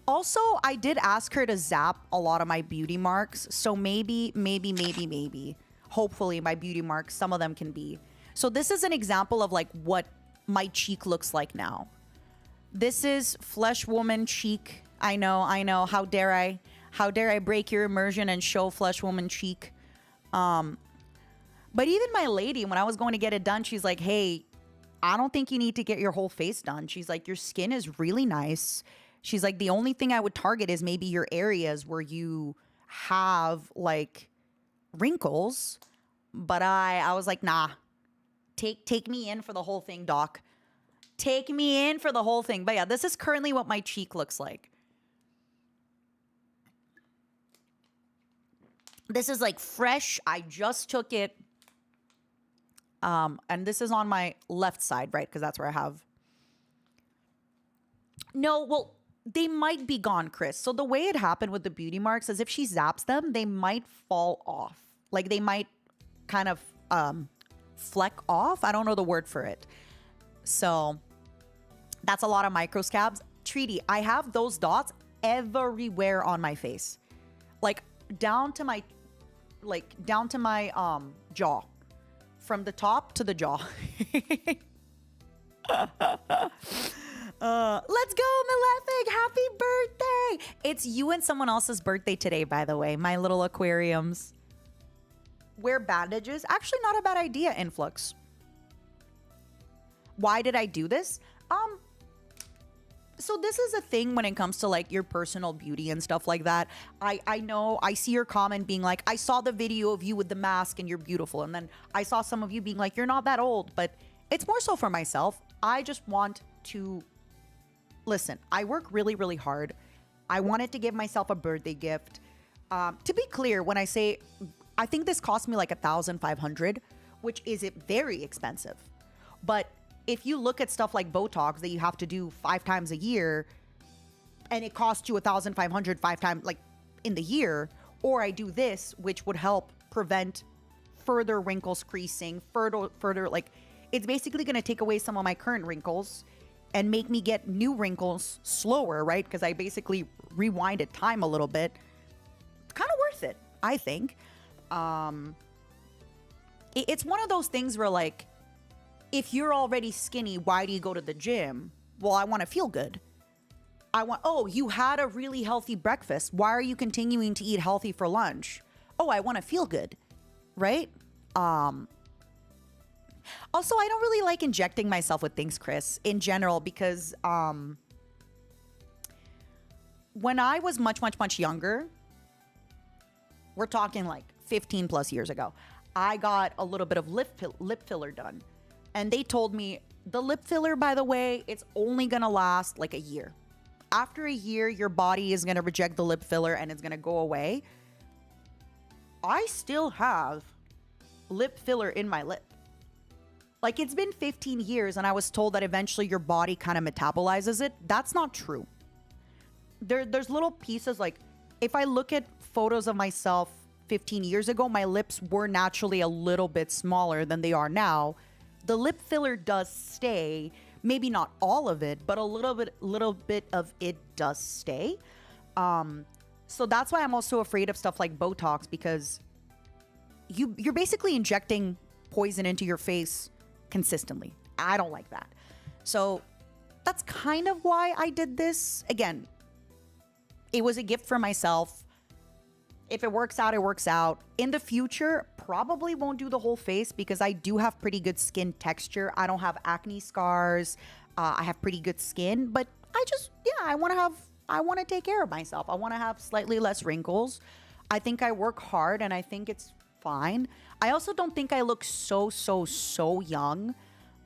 Also, I did ask her to zap a lot of my beauty marks. So maybe, hopefully my beauty marks, some of them can be. So this is an example of like what my cheek looks like now. This is flesh woman cheek. I know. How dare I? How dare I break your immersion and show flesh woman cheek? But even my lady, when I was going to get it done, she's like, hey, I don't think you need to get your whole face done. She's like, your skin is really nice. She's like, the only thing I would target is maybe your areas where you have like wrinkles. But I was like, nah, take me in for the whole thing, doc. Take me in for the whole thing. But yeah, this is currently what my cheek looks like. This is like fresh. I just took it. And this is on my left side, right? Because that's where I have. No, well, they might be gone, Chris. So the way it happened with the beauty marks is if she zaps them, they might fall off. Like they might kind of fleck off. I don't know the word for it. So that's a lot of micro scabs. Treaty, I have those dots everywhere on my face. Like down to my jaw. From the top to the jaw. Let's go, Malefic! Happy birthday! It's you and someone else's birthday today, by the way. My little aquariums. Wear bandages. Actually, not a bad idea, Influx. Why did I do this? So this is a thing when it comes to like your personal beauty and stuff like that. I know I see your comment being like, I saw the video of you with the mask and you're beautiful. And then I saw some of you being like, you're not that old, but it's more so for myself. I just want to listen. I work really, really hard. I wanted to give myself a birthday gift. To be clear, when I say, I think this cost me like $1,500, which is very expensive. But if you look at stuff like Botox that you have to do 5 times a year and it costs you $1,500 5 times like in the year, or I do this, which would help prevent further wrinkles creasing, further like it's basically going to take away some of my current wrinkles and make me get new wrinkles slower, right? Because I basically rewinded time a little bit. It's kind of worth it, I think. It's one of those things where like, if you're already skinny, why do you go to the gym? Well, I want to feel good. Oh, you had a really healthy breakfast. Why are you continuing to eat healthy for lunch? Oh, I want to feel good, right? Also, I don't really like injecting myself with things, Chris, in general, because when I was much, much, much younger, we're talking like 15 plus years ago, I got a little bit of lip filler done. And they told me, the lip filler, by the way, it's only going to last like a year. After a year, your body is going to reject the lip filler and it's going to go away. I still have lip filler in my lip. Like, it's been 15 years and I was told that eventually your body kind of metabolizes it. That's not true. There's little pieces, like, if I look at photos of myself 15 years ago, my lips were naturally a little bit smaller than they are now. The lip filler does stay, maybe not all of it, but a little bit of it does stay. So that's why I'm also afraid of stuff like Botox, because you're basically injecting poison into your face consistently. I don't like that. So that's kind of why I did this. Again, it was a gift for myself. If it works out, it works out. In the future, probably won't do the whole face because I do have pretty good skin texture. I don't have acne scars. I have pretty good skin, but I want to take care of myself. I want to have slightly less wrinkles. I think I work hard and I think it's fine. I also don't think I look so young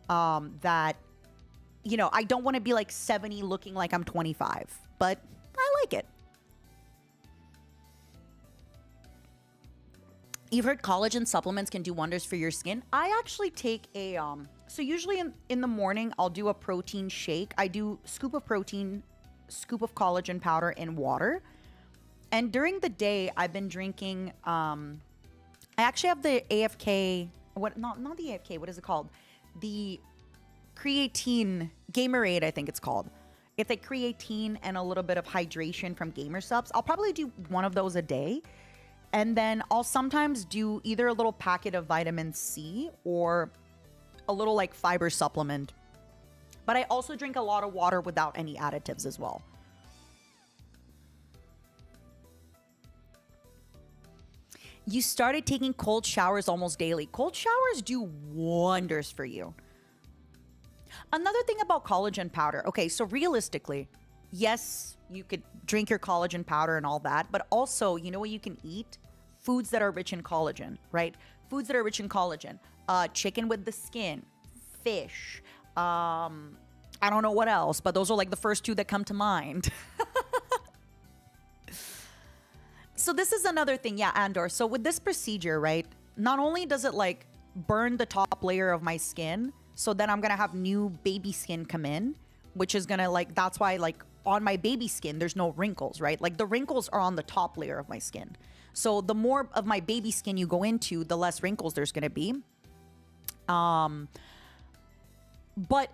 that, you know, I don't want to be like 70 looking like I'm 25, but I like it. You've heard collagen supplements can do wonders for your skin. I actually take a so usually in the morning I'll do a protein shake. I do scoop of protein, scoop of collagen powder in water. And during the day I've been drinking I actually have the AFK, what not the AFK, what is it called? The creatine Gamerade, I think it's called. It's like creatine and a little bit of hydration from Gamer Subs. I'll probably do one of those a day. And then I'll sometimes do either a little packet of vitamin C or a little like fiber supplement. But I also drink a lot of water without any additives as well. You started taking cold showers almost daily. Cold showers do wonders for you. Another thing about collagen powder. Okay, so realistically, yes, you could drink your collagen powder and all that, but also, you know what you can eat? Foods that are rich in collagen, right? Foods that are rich in collagen. Chicken with the skin, fish. I don't know what else, but those are like the first two that come to mind. So this is another thing. Yeah, Andor. So with this procedure, right? Not only does it like burn the top layer of my skin, so then I'm going to have new baby skin come in, which is going to like, that's why like on my baby skin, there's no wrinkles, right? Like the wrinkles are on the top layer of my skin. So the more of my baby skin you go into, the less wrinkles there's going to be. But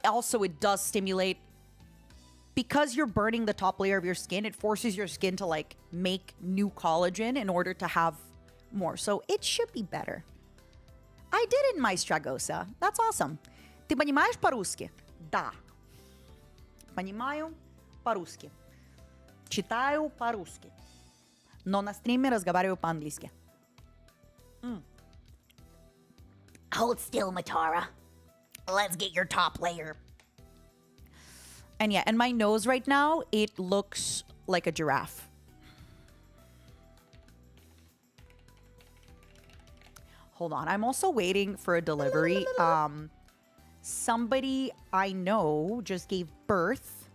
also it does stimulate, because you're burning the top layer of your skin, it forces your skin to like make new collagen in order to have more. So it should be better. I did it, Maestra Gosa. That's awesome. Ты понимаешь по-русски? Да. Понимаю по-русски. Читаю по-русски. Но на стриме разговариваю по-английски. Hold still, Matara. Let's get your top layer. And yeah, and my nose right now, it looks like a giraffe. Hold on. I'm also waiting for a delivery. Somebody I know just gave birth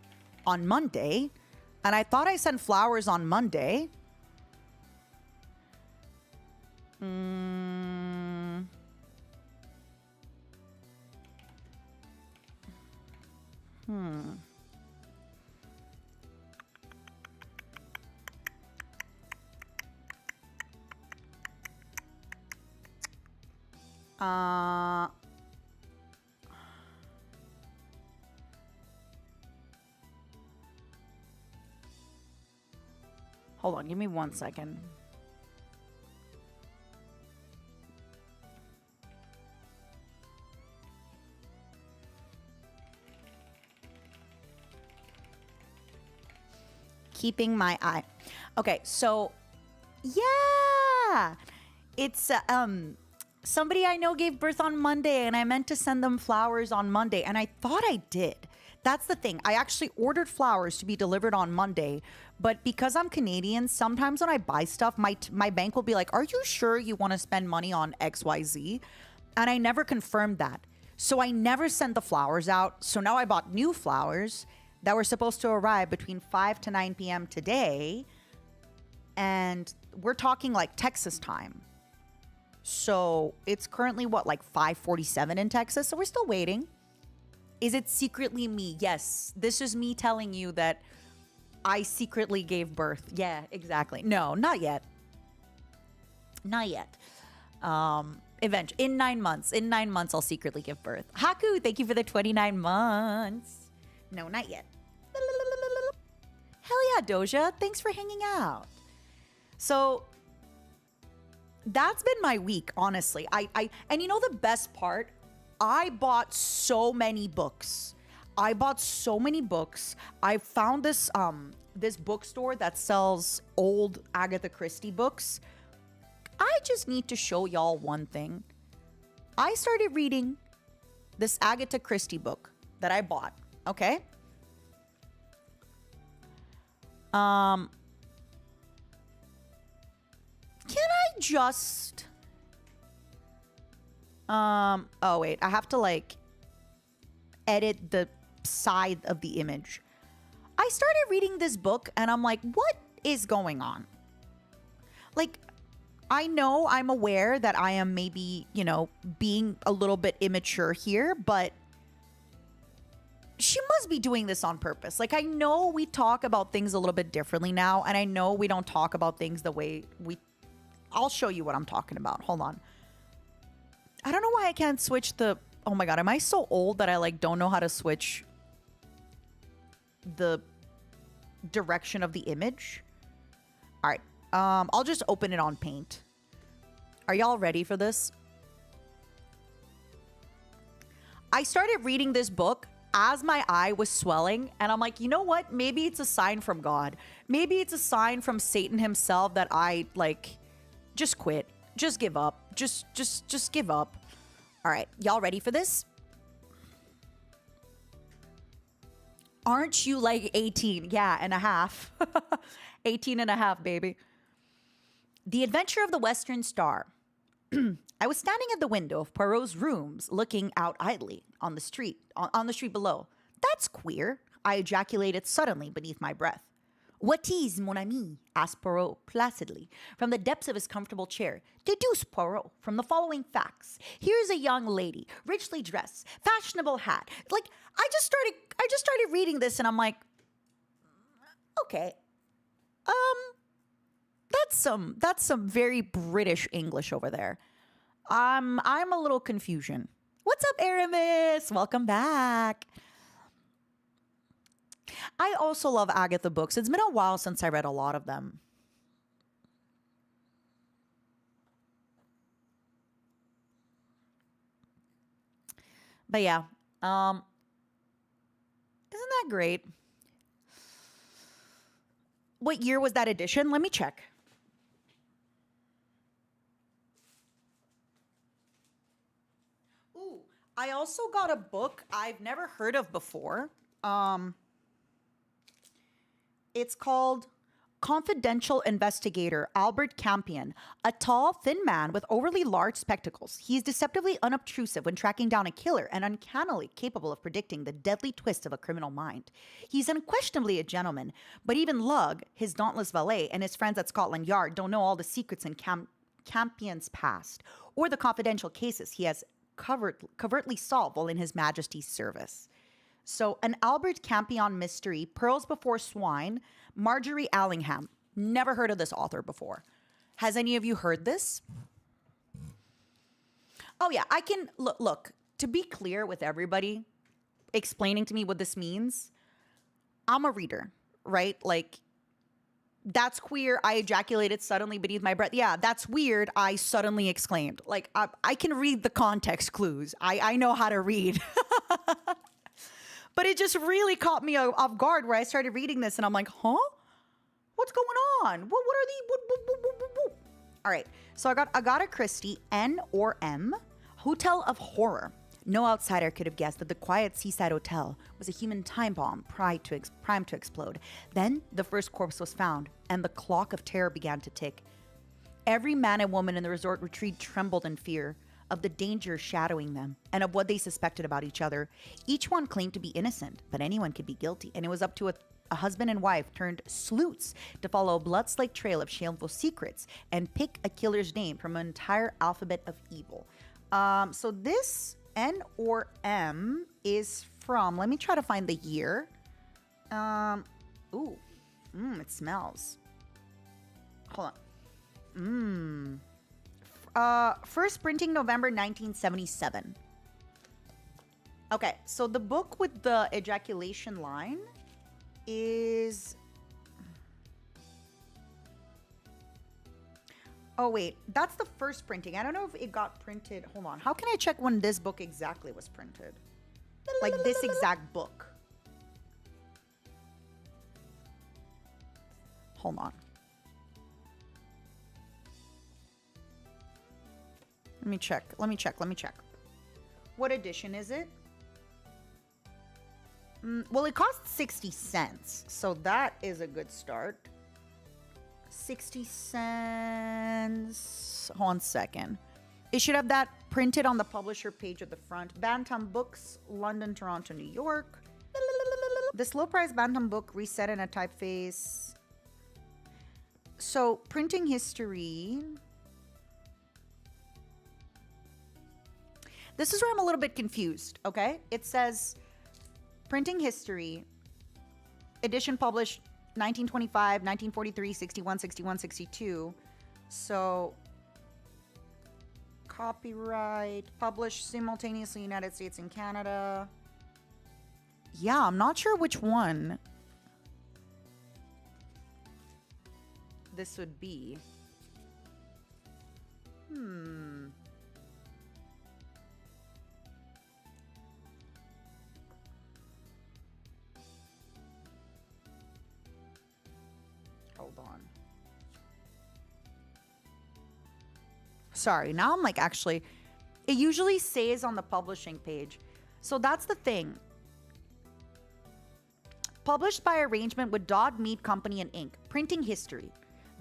on Monday, and I thought I sent flowers on Monday. Hold on, give me 1 second. Keeping my eye. Okay, so yeah, it's somebody I know gave birth on Monday, and I meant to send them flowers on Monday, and I thought I did. That's the thing. I actually ordered flowers to be delivered on Monday, but because I'm Canadian, sometimes when I buy stuff, my bank will be like, "Are you sure you want to spend money on XYZ?" And I never confirmed that. So I never sent the flowers out. So now I bought new flowers that were supposed to arrive between 5 to 9 p.m. today. And we're talking like Texas time. So it's currently what, like 5:47 in Texas? So we're still waiting. Is it secretly me? Yes. This is me telling you that I secretly gave birth. Yeah, exactly. No, not yet. Not yet. Eventually, in 9 months. In 9 months, I'll secretly give birth. Haku, thank you for the 29 months. No, not yet. Hell yeah, Doja. Thanks for hanging out. So that's been my week, honestly. And you know the best part? I bought so many books. I found this this bookstore that sells old Agatha Christie books. I just need to show y'all one thing. I started reading this Agatha Christie book that I bought, okay? Can I just oh wait, I have to like edit the side of the image. I started reading this book and I'm like, what is going on? Like, I know, I'm aware that I am maybe, being a little bit immature here, but she must be doing this on purpose. Like, I know we talk about things a little bit differently now, and I know we don't talk about things the way we. I'll show you what I'm talking about. Hold on. I don't know why I can't switch the. Oh my god, am I so old that I like don't know how to switch the direction of the image? All right. I'll just open it on Paint. Are y'all ready for this? I started reading this book as my eye was swelling, and I'm like, you know what? Maybe it's a sign from God. Maybe it's a sign from Satan himself that I like just quit. Just give up. Just give up. All right, y'all ready for this? Aren't you like 18? Yeah, and a half. 18 and a half, baby. The Adventure of the Western Star. I was standing at the window of Poirot's rooms, looking out idly on the street, on the street below. That's queer, I ejaculated suddenly beneath my breath. What is, mon ami? Asked Poirot placidly from the depths of his comfortable chair. Deduce, Poirot, from the following facts. Here's a young lady, richly dressed, fashionable hat. Like, I just started reading this, and I'm like, okay, that's some very British English over there. I'm a little confusion. What's up, Aramis? Welcome back. I also love Agatha books. It's been a while since I read a lot of them. But yeah, isn't that great? What year was that edition? Let me check. Ooh, I also got a book I've never heard of before. It's called Confidential Investigator Albert Campion, a tall, thin man with overly large spectacles. He is deceptively unobtrusive when tracking down a killer and uncannily capable of predicting the deadly twist of a criminal mind. He's unquestionably a gentleman, but even Lug, his dauntless valet, and his friends at Scotland Yard don't know all the secrets in Campion's past or the confidential cases he has covertly solved while in His Majesty's service. So, an Albert Campion mystery, Pearls Before Swine, Marjorie Allingham. Never heard of this author before. Has any of you heard this? Oh yeah, I can, look, to be clear with everybody, explaining to me what this means, I'm a reader, right? Like, that's queer, I ejaculated suddenly beneath my breath. Yeah, that's weird, I suddenly exclaimed. Like, I can read the context clues. I know how to read. But it just really caught me off guard where I started reading this and I'm like, huh? What's going on? What are these? All right. So I got Agatha Christie, N or M, Hotel of Horror. No outsider could have guessed that the quiet seaside hotel was a human time bomb primed to explode. Then the first corpse was found and the clock of terror began to tick. Every man and woman in the resort retreat trembled in fear of the danger shadowing them and of what they suspected about each other. Each one claimed to be innocent, but anyone could be guilty, and it was up to a husband and wife turned sleuths to follow a blood-slaked trail of shameful secrets and pick a killer's name from an entire alphabet of evil. So this N or M is from, let me try to find the year. It smells. Hold on. First printing November 1977. Okay, so the book with the ejaculation line is... Oh, wait, that's the first printing. I don't know if it got printed. Hold on. How can I check when this book exactly was printed? Like this exact book. Hold on. Let me check. What edition is it? Well, it cost 60 cents, so that is a good start. 60 cents. Hold on a second. It should have that printed on the publisher page at the front. Bantam Books, London, Toronto, New York. This low price Bantam book reset in a typeface. So, printing history. This is where I'm a little bit confused, okay? It says printing history, edition published 1925, 1943, 61, 61, 62. So, copyright, published simultaneously United States and Canada. Yeah, I'm not sure which one this would be. Hold on. Sorry, now I'm like actually, it usually says on the publishing page. So that's the thing. Published by arrangement with Dodd Mead Company and Inc. Printing history.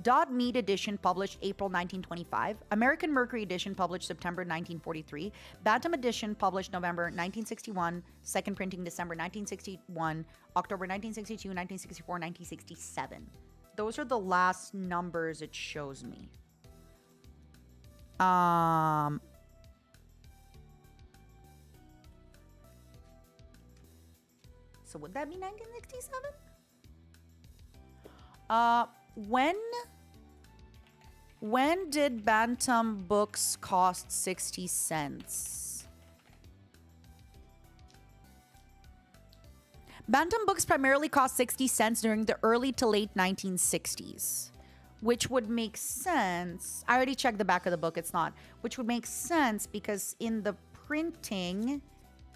Dodd Mead edition published April 1925. American Mercury edition published September 1943. Bantam edition published November 1961. Second printing December 1961. October 1962, 1964, 1967. Those are the last numbers it shows me. So would that be 1967? When did Bantam books cost 60 cents? Bantam books primarily cost 60 cents during the early to late 1960s, which would make sense. I already checked the back of the book, it's not. Which would make sense because in the printing,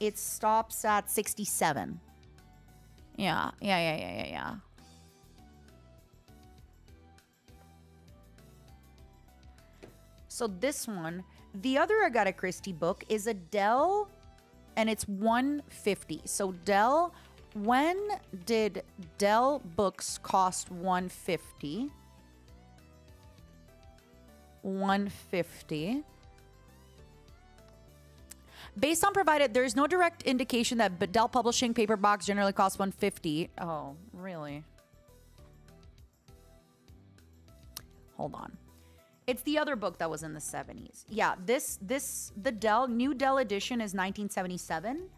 it stops at 67. Yeah. So this one, the other Agatha Christie book is a Dell, and it's 150. So Dell, when did Dell books cost 150? 150. Based on provided, there is no direct indication that Dell publishing paperbacks generally cost 150. Oh, really? Hold on. It's the other book that was in the 70s. Yeah, the new Dell edition is 1977,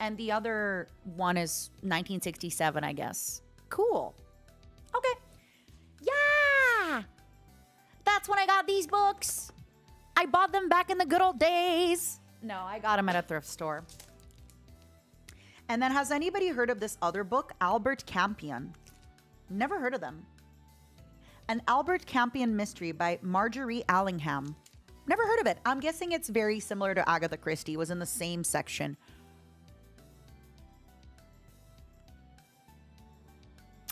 and the other one is 1967, I guess. Cool. Okay. Yeah! That's when I got these books. I bought them back in the good old days. No, I got them at a thrift store. And then, has anybody heard of this other book, Albert Campion? Never heard of them. An Albert Campion mystery by Marjorie Allingham. Never heard of it. I'm guessing it's very similar to Agatha Christie. It was in the same section.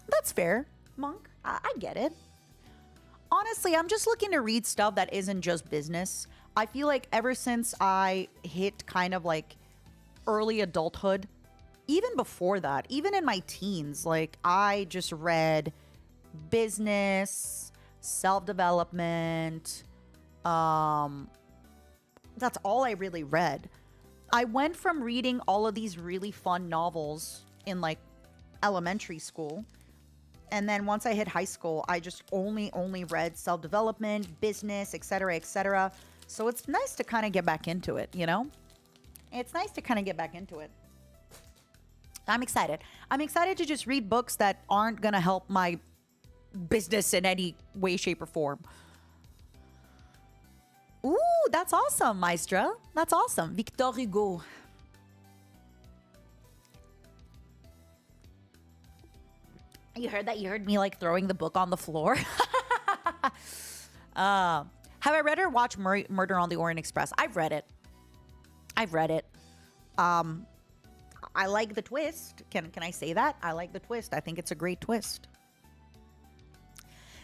That's fair, Monk. I get it. Honestly, I'm just looking to read stuff that isn't just business. I feel like ever since I hit kind of like early adulthood, even before that, even in my teens, like I just read business, self-development. That's all I really read. I went from reading all of these really fun novels in like elementary school, and then once I hit high school, I just only read self-development, business, etc., etc. So it's nice to kind of get back into it, you know? It's nice to kind of get back into it. I'm excited. I'm excited to just read books that aren't going to help my business in any way, shape, or form. Ooh, that's awesome, Maestra. That's awesome. Victor Hugo. You heard that? You heard me like throwing the book on the floor? Have I read or watched Murder on the Orient Express? I've read it. I like the twist. Can I say that? I like the twist. I think it's a great twist.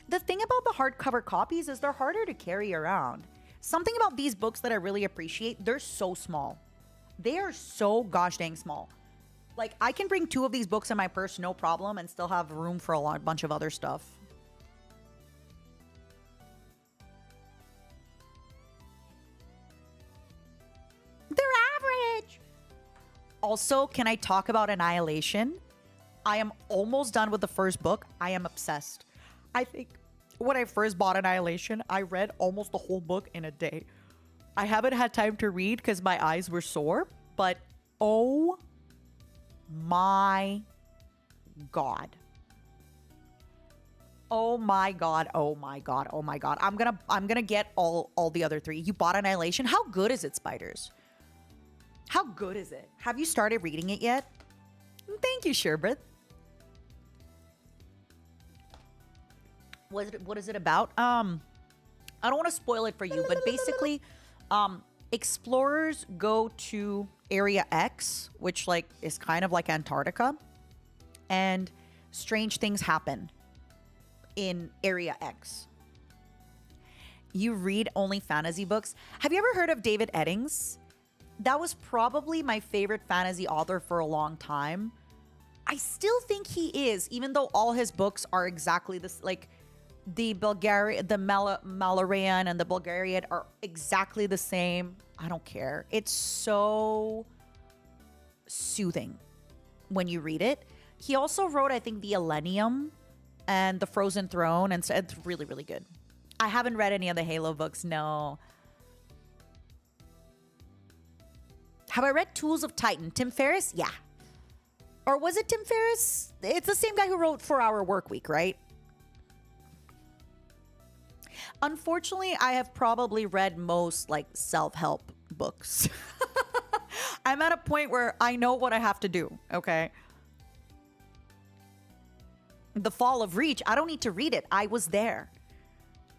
The thing about the hardcover copies is they're harder to carry around. Something about these books that I really appreciate, they're so small. They are so gosh dang small. Like, I can bring 2 of these books in my purse, no problem, and still have room for a bunch of other stuff. They're average. Also, can I talk about Annihilation? I am almost done with the first book. I am obsessed. I think when I first bought Annihilation, I read almost the whole book in a day. I haven't had time to read because my eyes were sore, but oh my God. Oh my God. Oh my God. Oh my God. I'm gonna get all the other three. You bought Annihilation? How good is it, Spiders? How good is it? Have you started reading it yet? Thank you, Sherbet. What is it about? I don't want to spoil it for you, but basically, explorers go to Area X, which like is kind of like Antarctica, and strange things happen in Area X. You read only fantasy books. Have you ever heard of David Eddings? That was probably my favorite fantasy author for a long time. I still think he is, even though all his books are exactly this, like the Malarayan and the Bulgarian are exactly the same. I don't care. It's so soothing when you read it. He also wrote, I think, the Elenium and the Frozen Throne, and so it's really, really good. I haven't read any of the Halo books, no. Have I read Tools of Titan? Tim Ferriss? Yeah. Or was it Tim Ferriss? It's the same guy who wrote 4 Hour Workweek, right? Unfortunately, I have probably read most like self-help books. I'm at a point where I know what I have to do, okay? The Fall of Reach, I don't need to read it. I was there.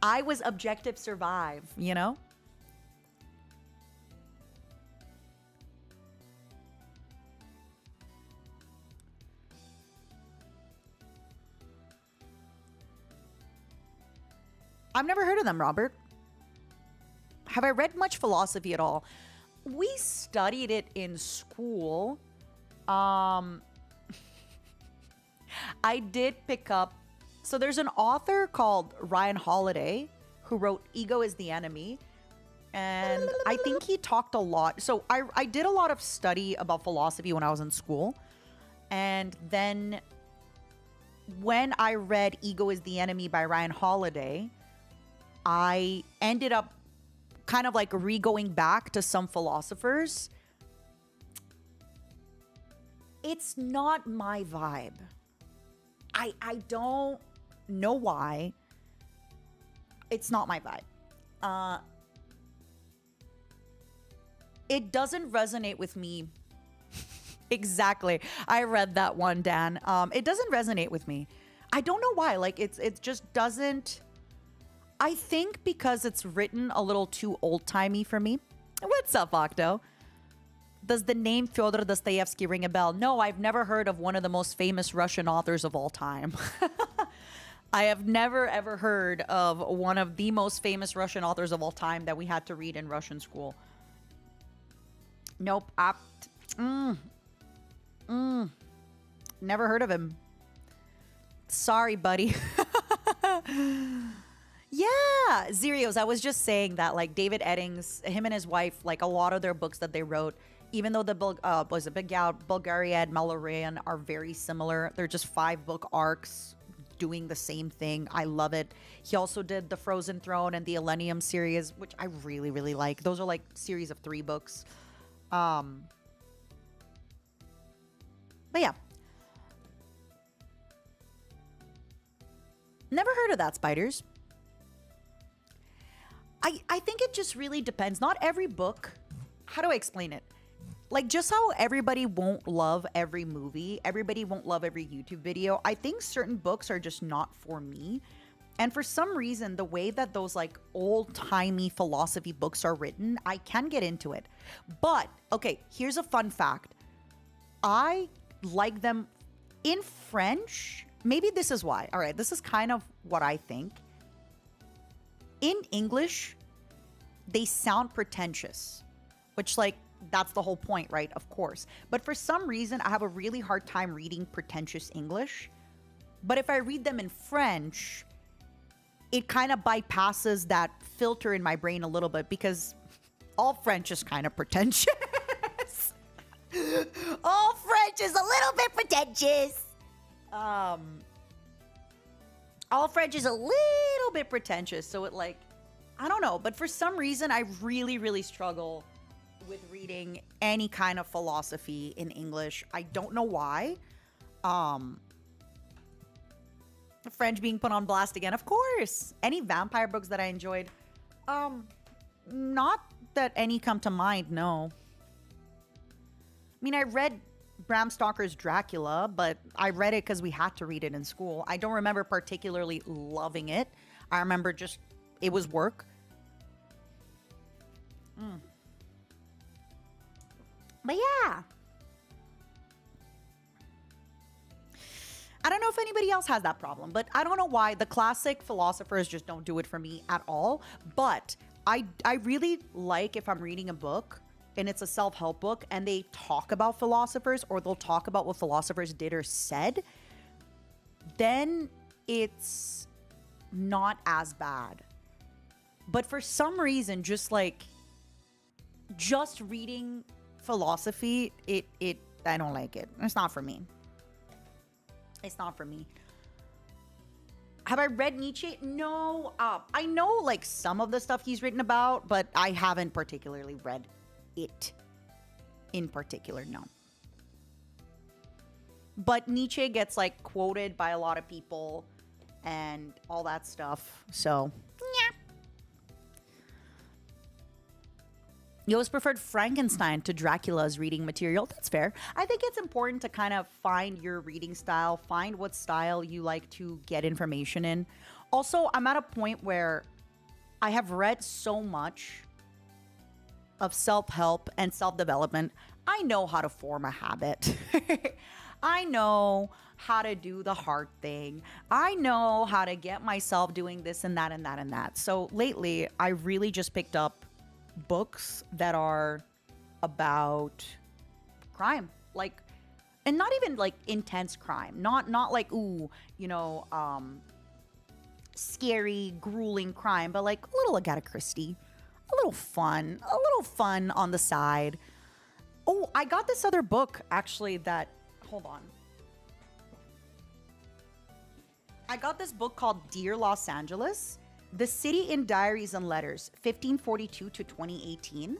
I was Objective Survive, you know? I've never heard of them, Robert. Have I read much philosophy at all? We studied it in school. I did pick up. So there's an author called Ryan Holiday who wrote Ego is the Enemy. And I think he talked a lot. So I did a lot of study about philosophy when I was in school. And then when I read Ego is the Enemy by Ryan Holiday, I ended up kind of like re-going back to some philosophers. It's not my vibe. I don't know why. It's not my vibe. It doesn't resonate with me. Exactly. I read that one, Dan. It doesn't resonate with me. I don't know why. Like it just doesn't. I think because it's written a little too old-timey for me. What's up, Octo? Does the name Fyodor Dostoevsky ring a bell? No, I've never heard of one of the most famous Russian authors of all time. I have never, ever heard of one of the most famous Russian authors of all time that we had to read in Russian school. Nope. Never heard of him. Sorry, buddy. Yeah, Zerios. I was just saying that, like, David Eddings, him and his wife, like, a lot of their books that they wrote, even though the Bulgariad, Malarayan are very similar, they're just 5-book arcs doing the same thing. I love it. He also did the Frozen Throne and the Elenium series, which I really, really like. Those are like series of 3 books. But yeah. Never heard of that, Spiders. I think it just really depends. Not every book. How do I explain it? Like, just how everybody won't love every movie, everybody won't love every YouTube video. I think certain books are just not for me. And for some reason, the way that those like old-timey philosophy books are written, I can get into it. But, okay, here's a fun fact. I like them in French. Maybe this is why. All right, this is kind of what I think. In English, they sound pretentious, which, like, that's the whole point, right? Of course. But for some reason, I have a really hard time reading pretentious English. But if I read them in French, it kind of bypasses that filter in my brain a little bit because all French is kind of pretentious. All French is a little bit pretentious. All French is a little bit pretentious, so it like I don't know, but for some reason, I really, really struggle with reading any kind of philosophy in English. I don't know why. Um, French being put on blast again, of course. Any vampire books that I enjoyed, um, not that any come to mind. No. I mean, I read Bram Stoker's Dracula, but I read it because we had to read it in school. I don't remember particularly loving it. I remember just it was work. But yeah. I don't know if anybody else has that problem, but I don't know why the classic philosophers just don't do it for me at all. But I really like if I'm reading a book and it's a self-help book and they talk about philosophers or they'll talk about what philosophers did or said, then it's not as bad. But for some reason, just reading philosophy, it I don't like it. It's not for me. It's not for me. Have I read Nietzsche? No. I know some of the stuff he's written about, but I haven't particularly read it in particular, no. But Nietzsche gets quoted by a lot of people and all that stuff. So, yeah. You always preferred Frankenstein to Dracula's reading material. That's fair. I think it's important to kind of find your reading style, find what style you like to get information in. Also, I'm at a point where I have read so much of self-help and self-development. I know how to form a habit. I know how to do the hard thing. I know how to get myself doing this and that and that and that. So lately, I really just picked up books that are about crime, and not even intense crime, not scary, grueling crime, but a little Agatha Christie, a little fun on the side. Oh, I got this other book actually hold on. I got this book called Dear Los Angeles, The City in Diaries and Letters, 1542 to 2018.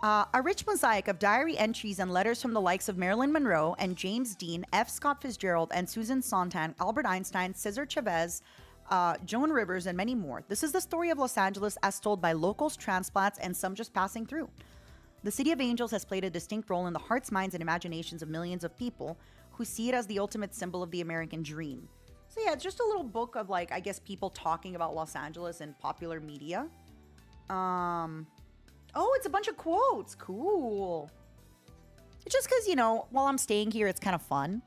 A rich mosaic of diary entries and letters from the likes of Marilyn Monroe and James Dean, F. Scott Fitzgerald, and Susan Sontag, Albert Einstein, Cesar Chavez, Joan Rivers, and many more. This is the story of Los Angeles as told by locals, transplants, and some just passing through. The City of Angels has played a distinct role in the hearts, minds, and imaginations of millions of people who see it as the ultimate symbol of the American dream. So yeah, it's just a little book of I guess people talking about Los Angeles in popular media. Oh, it's a bunch of quotes. Cool. It's just because, while I'm staying here, it's kind of fun.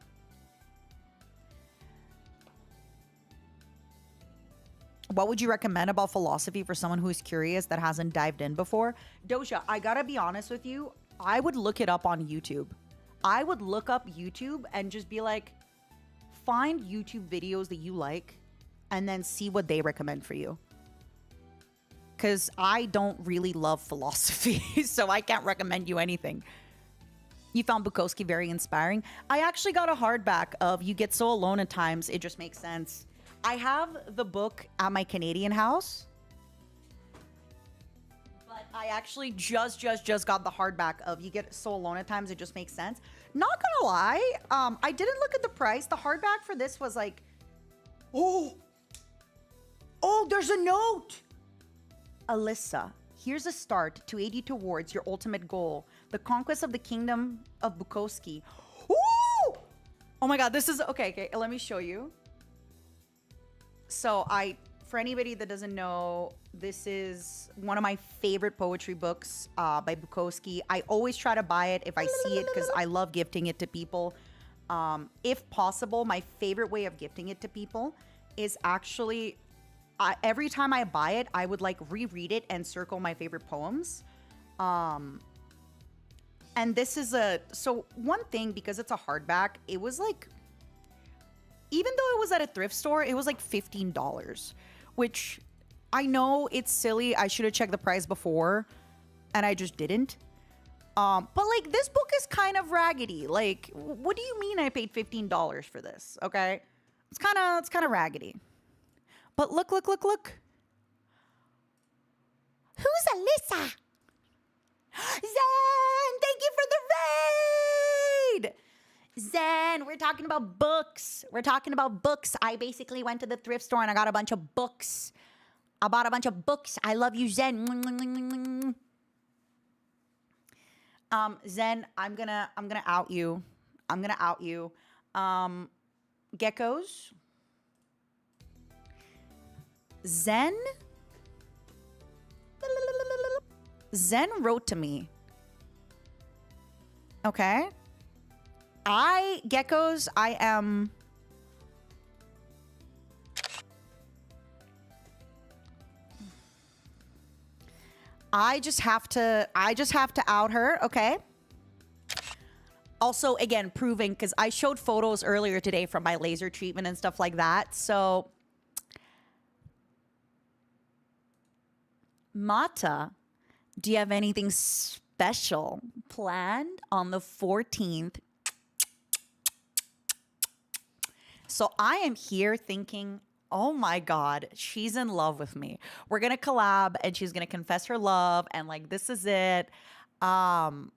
What would you recommend about philosophy for someone who's curious that hasn't dived in before? Dosha, I gotta be honest with you. I would look it up on YouTube. I would look up YouTube and just be find YouTube videos that you like and then see what they recommend for you. Because I don't really love philosophy, so I can't recommend you anything. You found Bukowski very inspiring. I actually got a hardback of You Get So Alone at Times. It just makes sense. I have the book at my Canadian house. But I actually just got the hardback of You Get So Alone at Times. It just makes sense. Not gonna lie, I didn't look at the price. The hardback for this was oh, there's a note. Alyssa, here's a start to aid you towards your ultimate goal, the conquest of the kingdom of Bukowski. Ooh! Oh my God, this is, okay, let me show you. So for anybody that doesn't know, this is one of my favorite poetry books by Bukowski. I always try to buy it if I see it because I love gifting it to people. If possible, my favorite way of gifting it to people is actually, every time I buy it, I would reread it and circle my favorite poems. And this is so one thing, because it's a hardback, it was even though it was at a thrift store, it was $15, which I know it's silly. I should have checked the price before, and I just didn't. But this book is kind of raggedy. What do you mean I paid $15 for this? Okay, it's kind of raggedy. But look. Who's Alyssa? Zen, thank you for the raid. Zen, we're talking about books. We're talking about books. I basically went to the thrift store and I got a bunch of books. I bought a bunch of books. I love you, Zen. Zen, I'm gonna out you. I'm gonna out you. Geckos. Zen wrote to me. Okay. Geckos, I just have to out her, okay? Also, again, proving, because I showed photos earlier today from my laser treatment and stuff like that. So, Mata, do you have anything special planned on the 14th? So I am here thinking, oh my God, she's in love with me. We're going to collab and she's going to confess her love. And like, this is it. And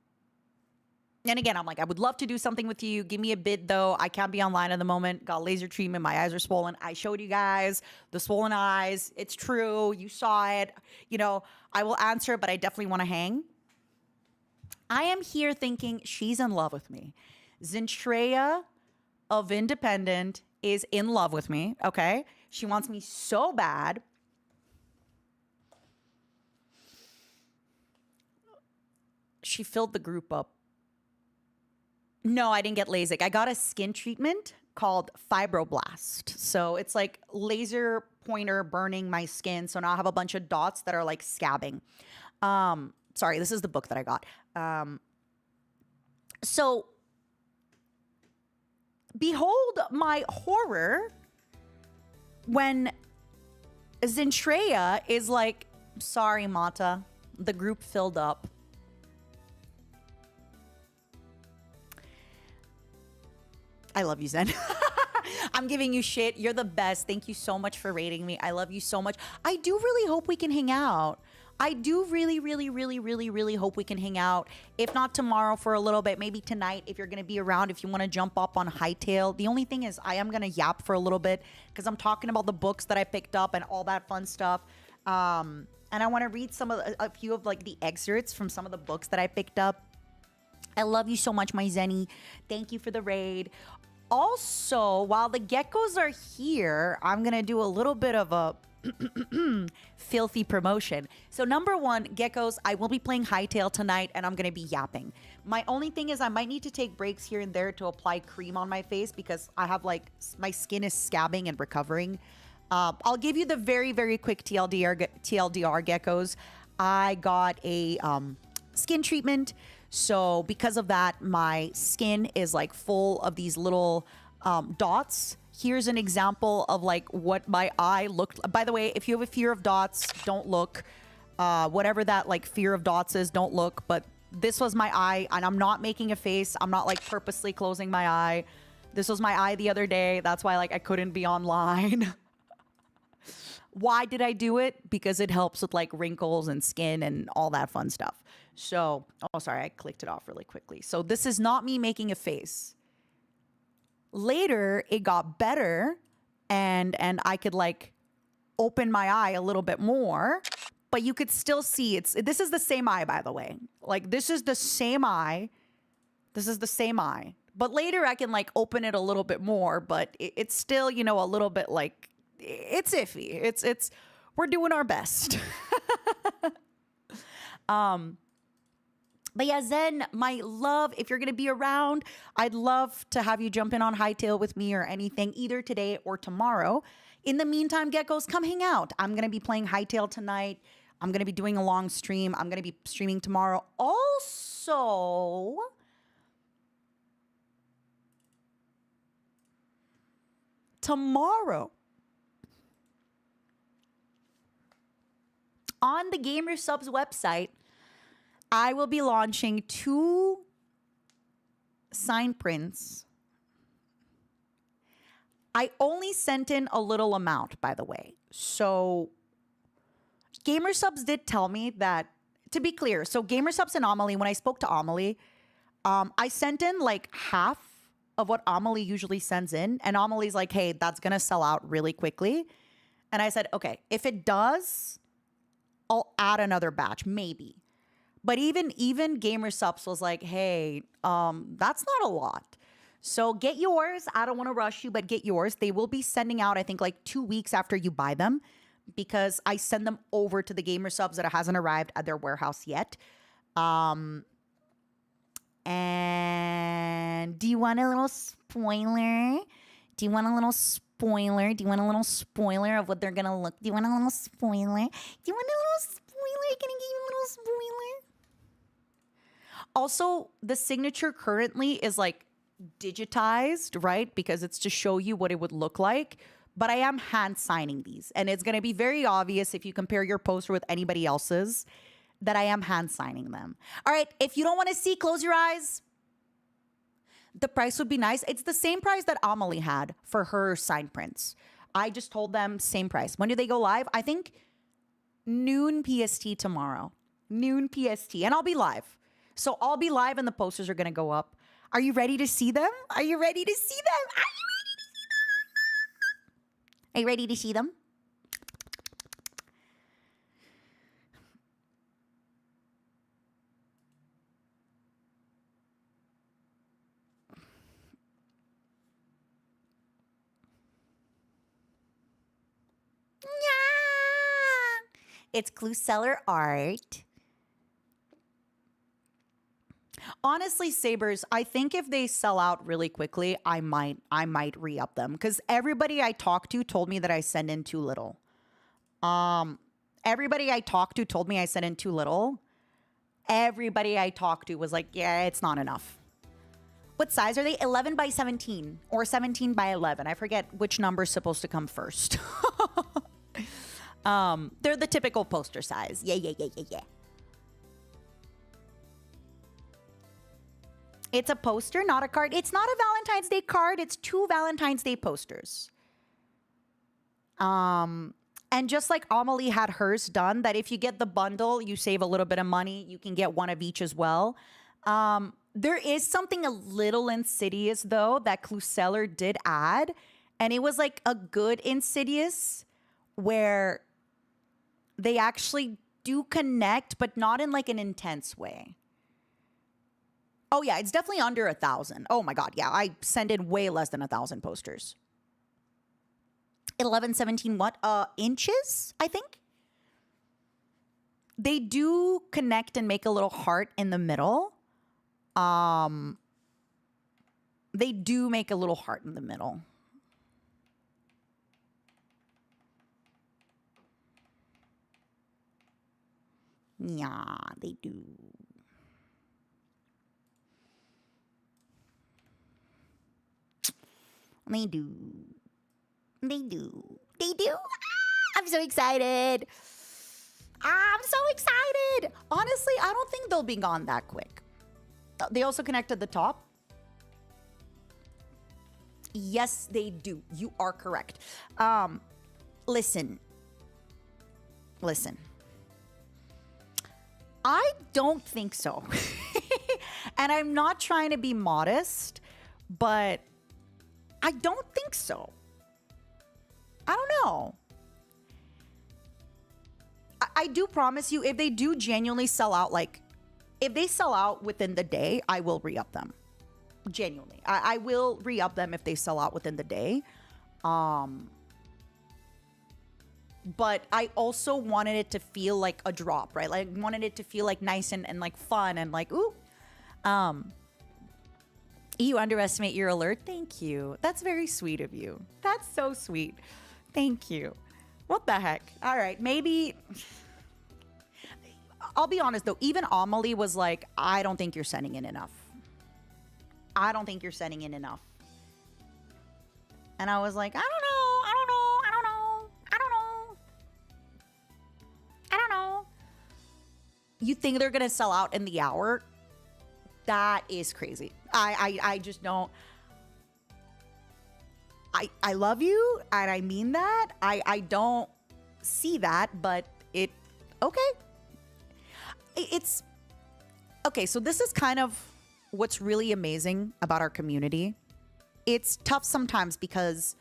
again, I'm like, I would love to do something with you. Give me a bid though. I can't be online at the moment. Got laser treatment. My eyes are swollen. I showed you guys the swollen eyes. It's true. You saw it. You know, I will answer, but I definitely want to hang. I am here thinking she's in love with me. Zentreya of Independent is in love with me, okay? She wants me so bad. She filled the group up. No, I didn't get LASIK. I got a skin treatment called Fibroblast. So it's like laser pointer burning my skin. So now I have a bunch of dots that are like scabbing. Sorry, this is the book that I got. So behold my horror when Zentreya is like, sorry, Mata, the group filled up. I love you, Zen. I'm giving you shit. You're the best. Thank you so much for rating me. I love you so much. I do really hope we can hang out. I do really hope we can hang out. If not tomorrow for a little bit, maybe tonight if you're going to be around, if you want to jump up on Hightail. The only thing is I am going to yap for a little bit because I'm talking about the books that I picked up and all that fun stuff. And I want to read a few of like the excerpts from some of the books that I picked up. I love you so much, my Zenny. Thank you for the raid. Also, while the geckos are here, I'm going to do a little bit of a filthy promotion. So number one, geckos, I will be playing Hightail tonight and I'm going to be yapping. My only thing is I might need to take breaks here and there to apply cream on my face because I have like, my skin is scabbing and recovering. I'll give you the very quick TLDR geckos. I got a skin treatment. So because of that, my skin is like full of these little dots. Here's an example of like what my eye looked. By the way, if you have a fear of dots, don't look. Whatever that like fear of dots is, don't look. But this was my eye, and I'm not making a face. I'm not like purposely closing my eye. This was my eye the other day. That's why like I couldn't be online. Why did I do it? Because it helps with like wrinkles and skin and all that fun stuff. So, oh, sorry, I clicked it off really quickly. So this is not me making a face. Later, it got better and I could like open my eye a little bit more, but you could still see this is the same eye, by the way. Like this is the same eye. This is the same eye. But later I can like open it a little bit more, but it's still, you know, a little bit like, it's iffy. It's we're doing our best. But yeah, Zen, my love, if you're going to be around, I'd love to have you jump in on Hightail with me or anything, either today or tomorrow. In the meantime, geckos, come hang out. I'm going to be playing Hightail tonight. I'm going to be doing a long stream. I'm going to be streaming tomorrow. Also, tomorrow, on the Gamer Subs website, I will be launching 2 sign prints. I only sent in a little amount, by the way. So Gamer Subs did tell me that, to be clear, so Gamer Subs and Amelie, when I spoke to Amelie, I sent in like half of what Amelie usually sends in. And Amelie's like, hey, that's going to sell out really quickly. And I said, okay, if it does, I'll add another batch, maybe. But even Gamer Subs was like, hey, that's not a lot. So get yours. I don't want to rush you, but get yours. They will be sending out, I think, like 2 weeks after you buy them, because I send them over to the Gamer Subs that it hasn't arrived at their warehouse yet. And do you want a little spoiler? Do you want a little spoiler? Do you want a little spoiler of what they're going to look? Do you want a little spoiler? Do you want a little spoiler? Can I give you a little spoiler? Also, the signature currently is like digitized, right? Because it's to show you what it would look like. But I am hand signing these. And it's going to be very obvious if you compare your poster with anybody else's that I am hand signing them. All right, if you don't want to see, close your eyes. The price would be nice. It's the same price that Amelie had for her signed prints. I just told them same price. When do they go live? I think noon PST tomorrow. Noon PST. And I'll be live. So I'll be live and the posters are going to go up. Are you ready to see them? Are you ready to see them? Are you ready to see them? It's Clue Seller art. Honestly, Sabers, I think if they sell out really quickly, I might re-up them, because everybody I talked to told me that I send in too little. Everybody I talked to told me I sent in too little. Everybody I talked to was like, yeah, it's not enough. What size are they? 11 by 17 or 17 by 11. I forget which number is supposed to come first. They're the typical poster size. Yeah. It's a poster, not a card. It's not a Valentine's Day card. It's 2 Valentine's Day posters. And just like Amelie had hers done, that if you get the bundle, you save a little bit of money. You can get one of each as well. There is something a little insidious, though, that Clue Seller did add. And it was like a good insidious where they actually do connect, but not in like an intense way. Oh, yeah, it's definitely under 1,000. Oh, my God. Yeah, I send in way less than 1,000 posters. 11, 17 what? Inches, I think? They do connect and make a little heart in the middle. They do make a little heart in the middle. Yeah, they do. They do. They do. They do. I'm so excited. I'm so excited. Honestly, I don't think they'll be gone that quick. They also connected the top. Yes, they do. You are correct. Listen. I don't think so. And I'm not trying to be modest, but I don't think so. I don't know. I do promise you, if they do genuinely sell out, like, if they sell out within the day, I will re-up them. Genuinely. I will re-up them if they sell out within the day. But I also wanted it to feel like a drop, right? Like, I wanted it to feel like nice and like fun and like, ooh. You underestimate your alert. Thank you. That's very sweet of you. That's so sweet. Thank you. What the heck? All right, maybe. I'll be honest though, even Amelie was like, I don't think you're sending in enough. I don't think you're sending in enough. And I was like, I don't know. You think they're going to sell out in the hour? That is crazy. I just don't. I love you, and I mean that. I don't see that, but Okay. It's okay. So this is kind of what's really amazing about our community. It's tough sometimes because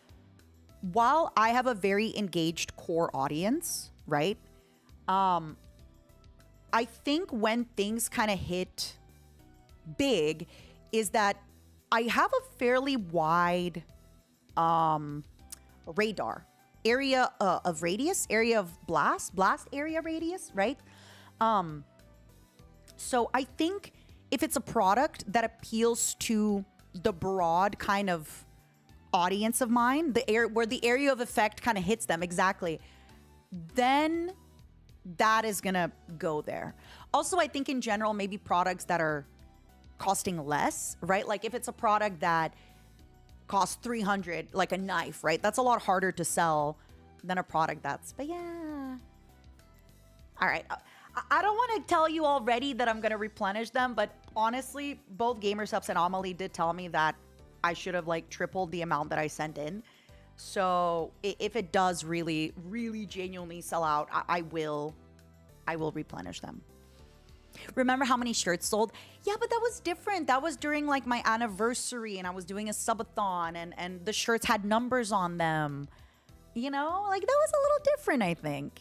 while I have a very engaged core audience, right? I think when things kind of hit big is that I have a fairly wide radar area of radius, area of blast area radius, right? So I think if it's a product that appeals to the broad kind of audience of mine, where the area of effect kind of hits them exactly, then that is gonna go there. Also, I think in general, maybe products that are costing less, right? Like if it's a product that costs 300, like a knife, right? That's a lot harder to sell than a product but yeah. All right. I don't want to tell you already that I'm going to replenish them, but honestly, both GamerSupps and Amelie did tell me that I should have like tripled the amount that I sent in. So if it does really, really genuinely sell out, I will replenish them. Remember how many shirts sold? Yeah, but that was different. That was during like my anniversary and I was doing a subathon and the shirts had numbers on them. You know, like that was a little different, I think.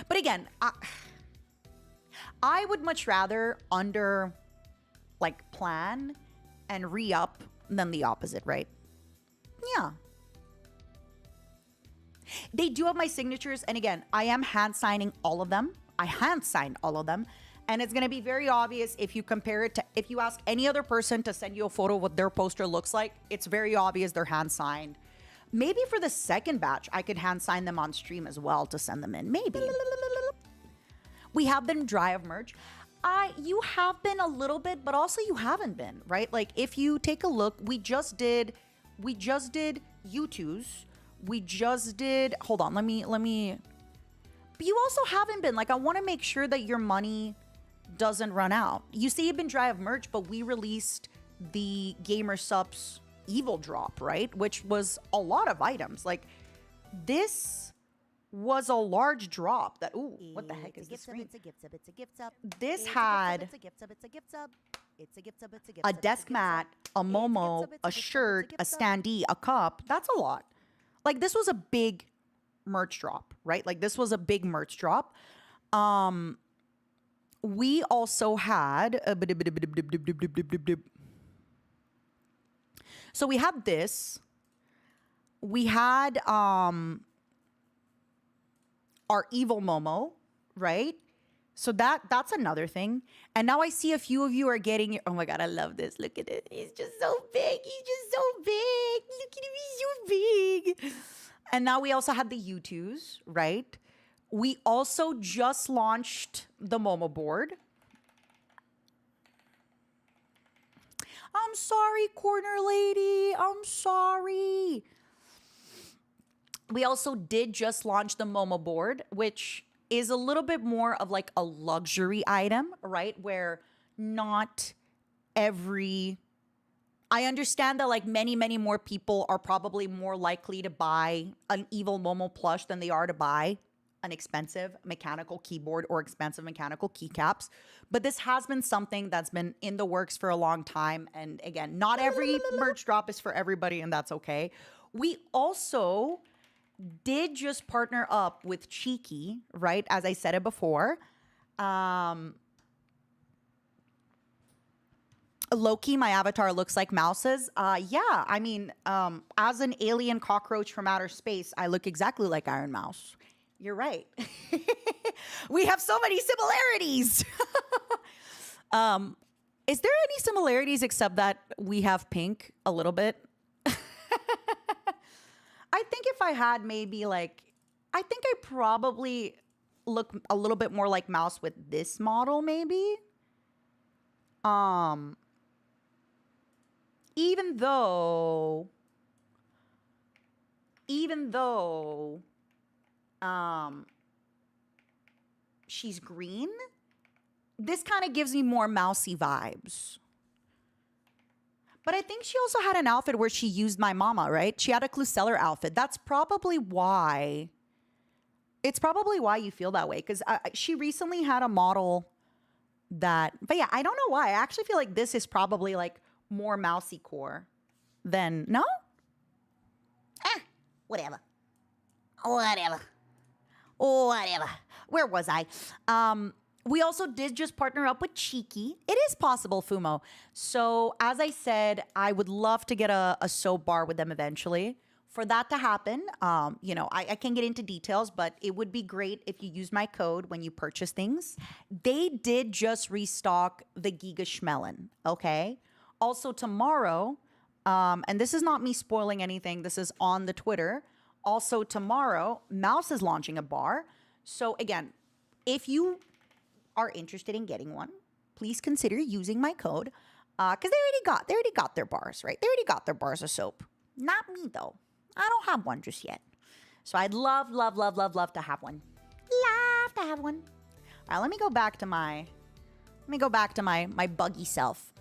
But again, I would much rather under like plan and re-up than the opposite, right? Yeah. They do have my signatures. And again, I am hand signing all of them. I hand signed all of them. And it's going to be very obvious if you compare it to, if you ask any other person to send you a photo of what their poster looks like, it's very obvious they're hand signed. Maybe for the second batch, I could hand sign them on stream as well to send them in. Maybe. We have been dry of merch. You have been a little bit, but also you haven't been, right? Like if you take a look, we just did U2s. We just did, hold on, let me. But you also haven't been, like I want to make sure that your money doesn't run out. You say you've been dry of merch, but we released the GamerSupps Evil drop, right? Which was a lot of items. Like this was a large drop that, ooh, what the heck is this screen? It's a gift sub, it's a gift sub. This had It's a gift sub, it's a gift sub. It's a gift sub, it's a gift a sub. desk mat, a Momo, a shirt, a standee, a cup. That's a lot. Like this was a big merch drop, right? Like this was a big merch drop. We also had so we had this. We had our evil Momo, right? So that's another thing. And now I see a few of you are getting, oh my God, I love this. Look at it. He's just so big. He's just so big. Look at him. He's so big. And now we also had the U2s, right? We also just launched the Momo board. I'm sorry, corner lady. I'm sorry. We also did just launch the Momo board, which is a little bit more of like a luxury item, right? Where not every... I understand that like many, many more people are probably more likely to buy an evil Momo plush than they are to buy an expensive mechanical keyboard or expensive mechanical keycaps. But this has been something that's been in the works for a long time. And again, not every merch drop is for everybody, and that's okay. We also did just partner up with Cheeky, right? As I said it before. Loki, my avatar looks like Mouse's. Yeah, I mean, as an alien cockroach from outer space, I look exactly like Iron Mouse. You're right. We have so many similarities. Is there any similarities except that we have pink a little bit? I think if I had maybe like, I think I probably look a little bit more like Mouse with this model maybe. Even though she's green, this kind of gives me more mousy vibes. But I think she also had an outfit where she used my mama, right? She had a Cluseller outfit. That's probably why It's probably why you feel that way. Because she recently had a model but yeah, I don't know why. I actually feel like this is probably like more mousy core than, no? Whatever. Whatever. Where was I? We also did just partner up with Cheeky. It is possible, Fumo. So as I said, I would love to get a soap bar with them eventually. For that to happen, I can't get into details, but it would be great if you use my code when you purchase things. They did just restock the Giga Schmelin, okay? Also tomorrow, and this is not me spoiling anything, this is on the Twitter. Also tomorrow, Mouse is launching a bar. So again, if you are interested in getting one, please consider using my code, because they already got their bars, right? They already got their bars of soap. Not me though. I don't have one just yet. So I'd love to have one. Love to have one. All right, let me go back to my buggy self.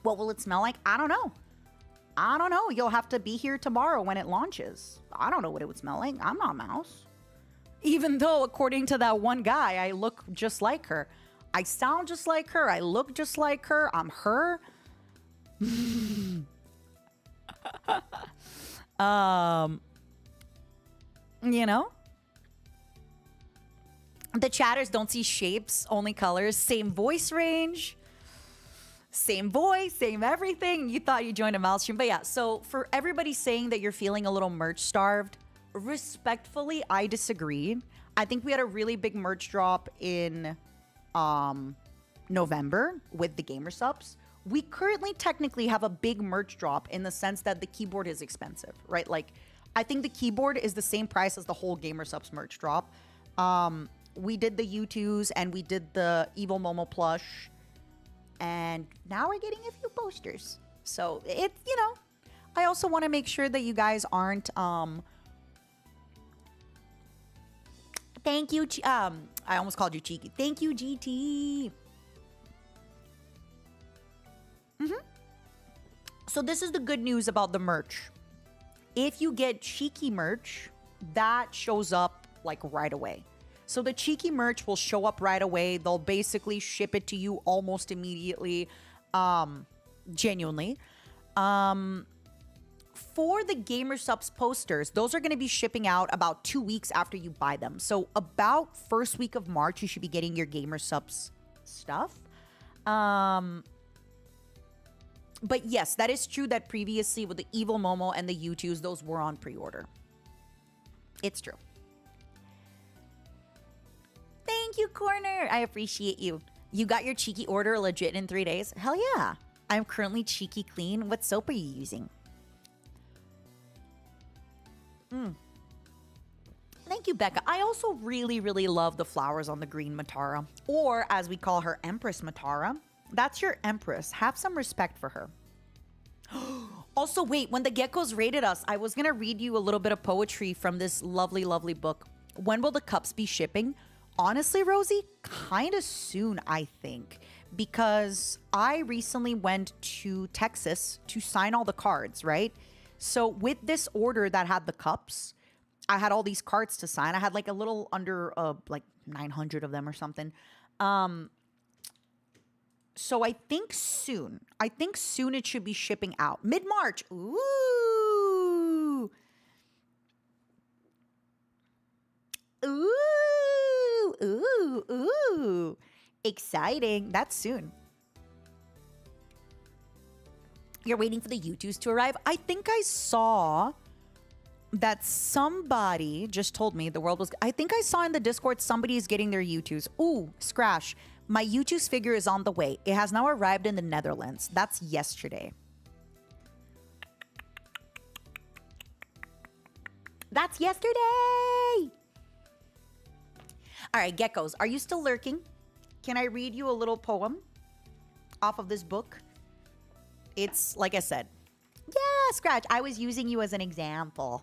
What will it smell like? I don't know. You'll have to be here tomorrow when it launches. I don't know what it would smell like. I'm not Mouse. Even though, according to that one guy, I look just like her. I sound just like her. I look just like her. I'm her. The chatters don't see shapes, only colors. Same voice range. Same voice, same everything. You thought you joined a Mouse stream. But yeah, so for everybody saying that you're feeling a little merch starved, respectfully, I disagree. I think we had a really big merch drop in November with the Gamer Subs. We currently technically have a big merch drop in the sense that the keyboard is expensive, right? Like, I think the keyboard is the same price as the whole Gamer Subs merch drop. We did the U2s and we did the Evil Momo plush. And now we're getting a few posters. So, I also want to make sure that you guys aren't, thank you, I almost called you Cheeky. Thank you, GT. So this is the good news about the merch. If you get Cheeky merch, that shows up like right away. So the Cheeky merch will show up right away. They'll basically ship it to you almost immediately. Genuinely. For the Gamer Subs posters, those are going to be shipping out about 2 weeks after you buy them. So about first week of March, you should be getting your Gamer Subs stuff. But yes, that is true that previously with the Evil Momo and the U2s, those were on pre-order. It's true. Thank you, Corner. I appreciate you. You got your Cheeky order legit in 3 days? Hell yeah. I'm currently Cheeky clean. What soap are you using? Thank you, Becca. I also really, really love the flowers on the green Matara. Or, as we call her, Empress Matara. That's your Empress. Have some respect for her. Also, wait, when the geckos rated us, I was going to read you a little bit of poetry from this lovely, lovely book. When will the cups be shipping? Honestly, Rosie, kind of soon, I think. Because I recently went to Texas to sign all the cards, right? So with this order that had the cups, I had all these cards to sign. I had like a little under like 900 of them or something. So I think soon it should be shipping out. Mid-March. Ooh. Ooh. Ooh. Ooh. Exciting. That's soon. You're waiting for the U2s to arrive? I think I saw that somebody just told me the world was... I think I saw in the Discord somebody is getting their U2s. Ooh, Scratch. My U2's figure is on the way. It has now arrived in the Netherlands. That's yesterday. That's yesterday! All right, geckos, are you still lurking? Can I read you a little poem off of this book? It's, like I said, yeah, Scratch, I was using you as an example.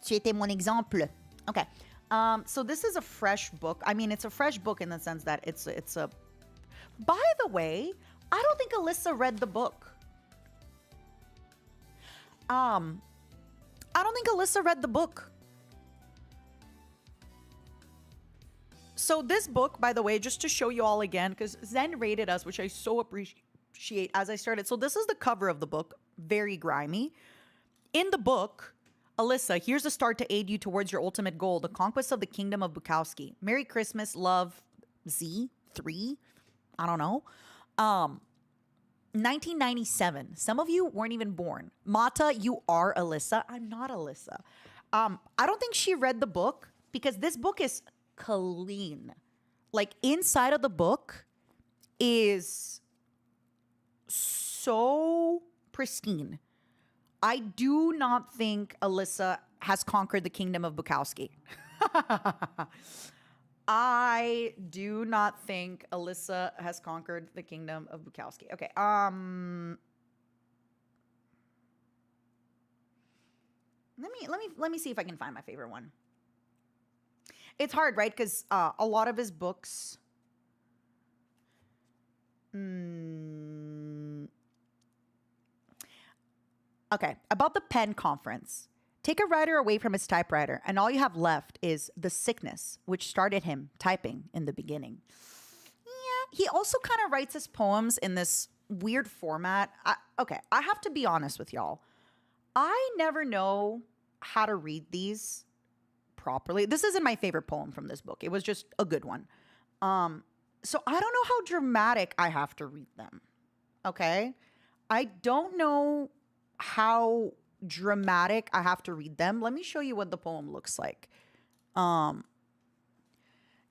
Tu étais mon exemple. Okay. So this is a fresh book. I mean, it's a fresh book in the sense that it's a... By the way, I don't think Alyssa read the book. I don't think Alyssa read the book. So this book, by the way, just to show you all again, because Zen rated us, which I so appreciate as I started. So this is the cover of the book, very grimy. In the book, Alyssa, here's a start to aid you towards your ultimate goal, the conquest of the kingdom of Bukowski. Merry Christmas, love, Z3. I don't know. 1997. Some of you weren't even born. Mata, you are Alyssa. I'm not Alyssa. I don't think she read the book because this book is clean. Like inside of the book is so pristine. I do not think Alyssa has conquered the kingdom of Bukowski. I do not think Alyssa has conquered the kingdom of Bukowski. Okay. Let me see if I can find my favorite one. It's hard, right? Because a lot of his books. Okay, about the Penn Conference. Take a writer away from his typewriter, and all you have left is the sickness, which started him typing in the beginning. Yeah, he also kind of writes his poems in this weird format. I have to be honest with y'all. I never know how to read these properly. This isn't my favorite poem from this book. It was just a good one. So I don't know how dramatic I have to read them. Okay? I don't know how dramatic I have to read them. Let me show you what the poem looks like.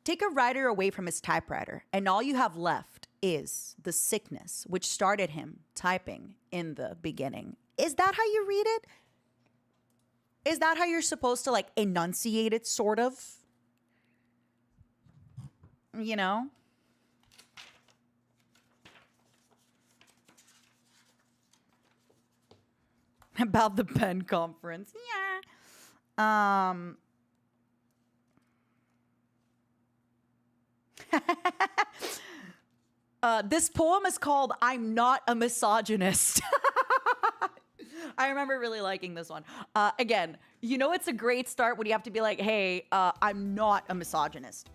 Take a writer away from his typewriter, and all you have left is the sickness which started him typing in the beginning. Is that how you read it? Is that how you're supposed to like enunciate it, sort of? You know? About the Penn Conference. Yeah. This poem is called I'm Not a Misogynist. I remember really liking this one. Again, you know it's a great start when you have to be like, hey, I'm not a misogynist.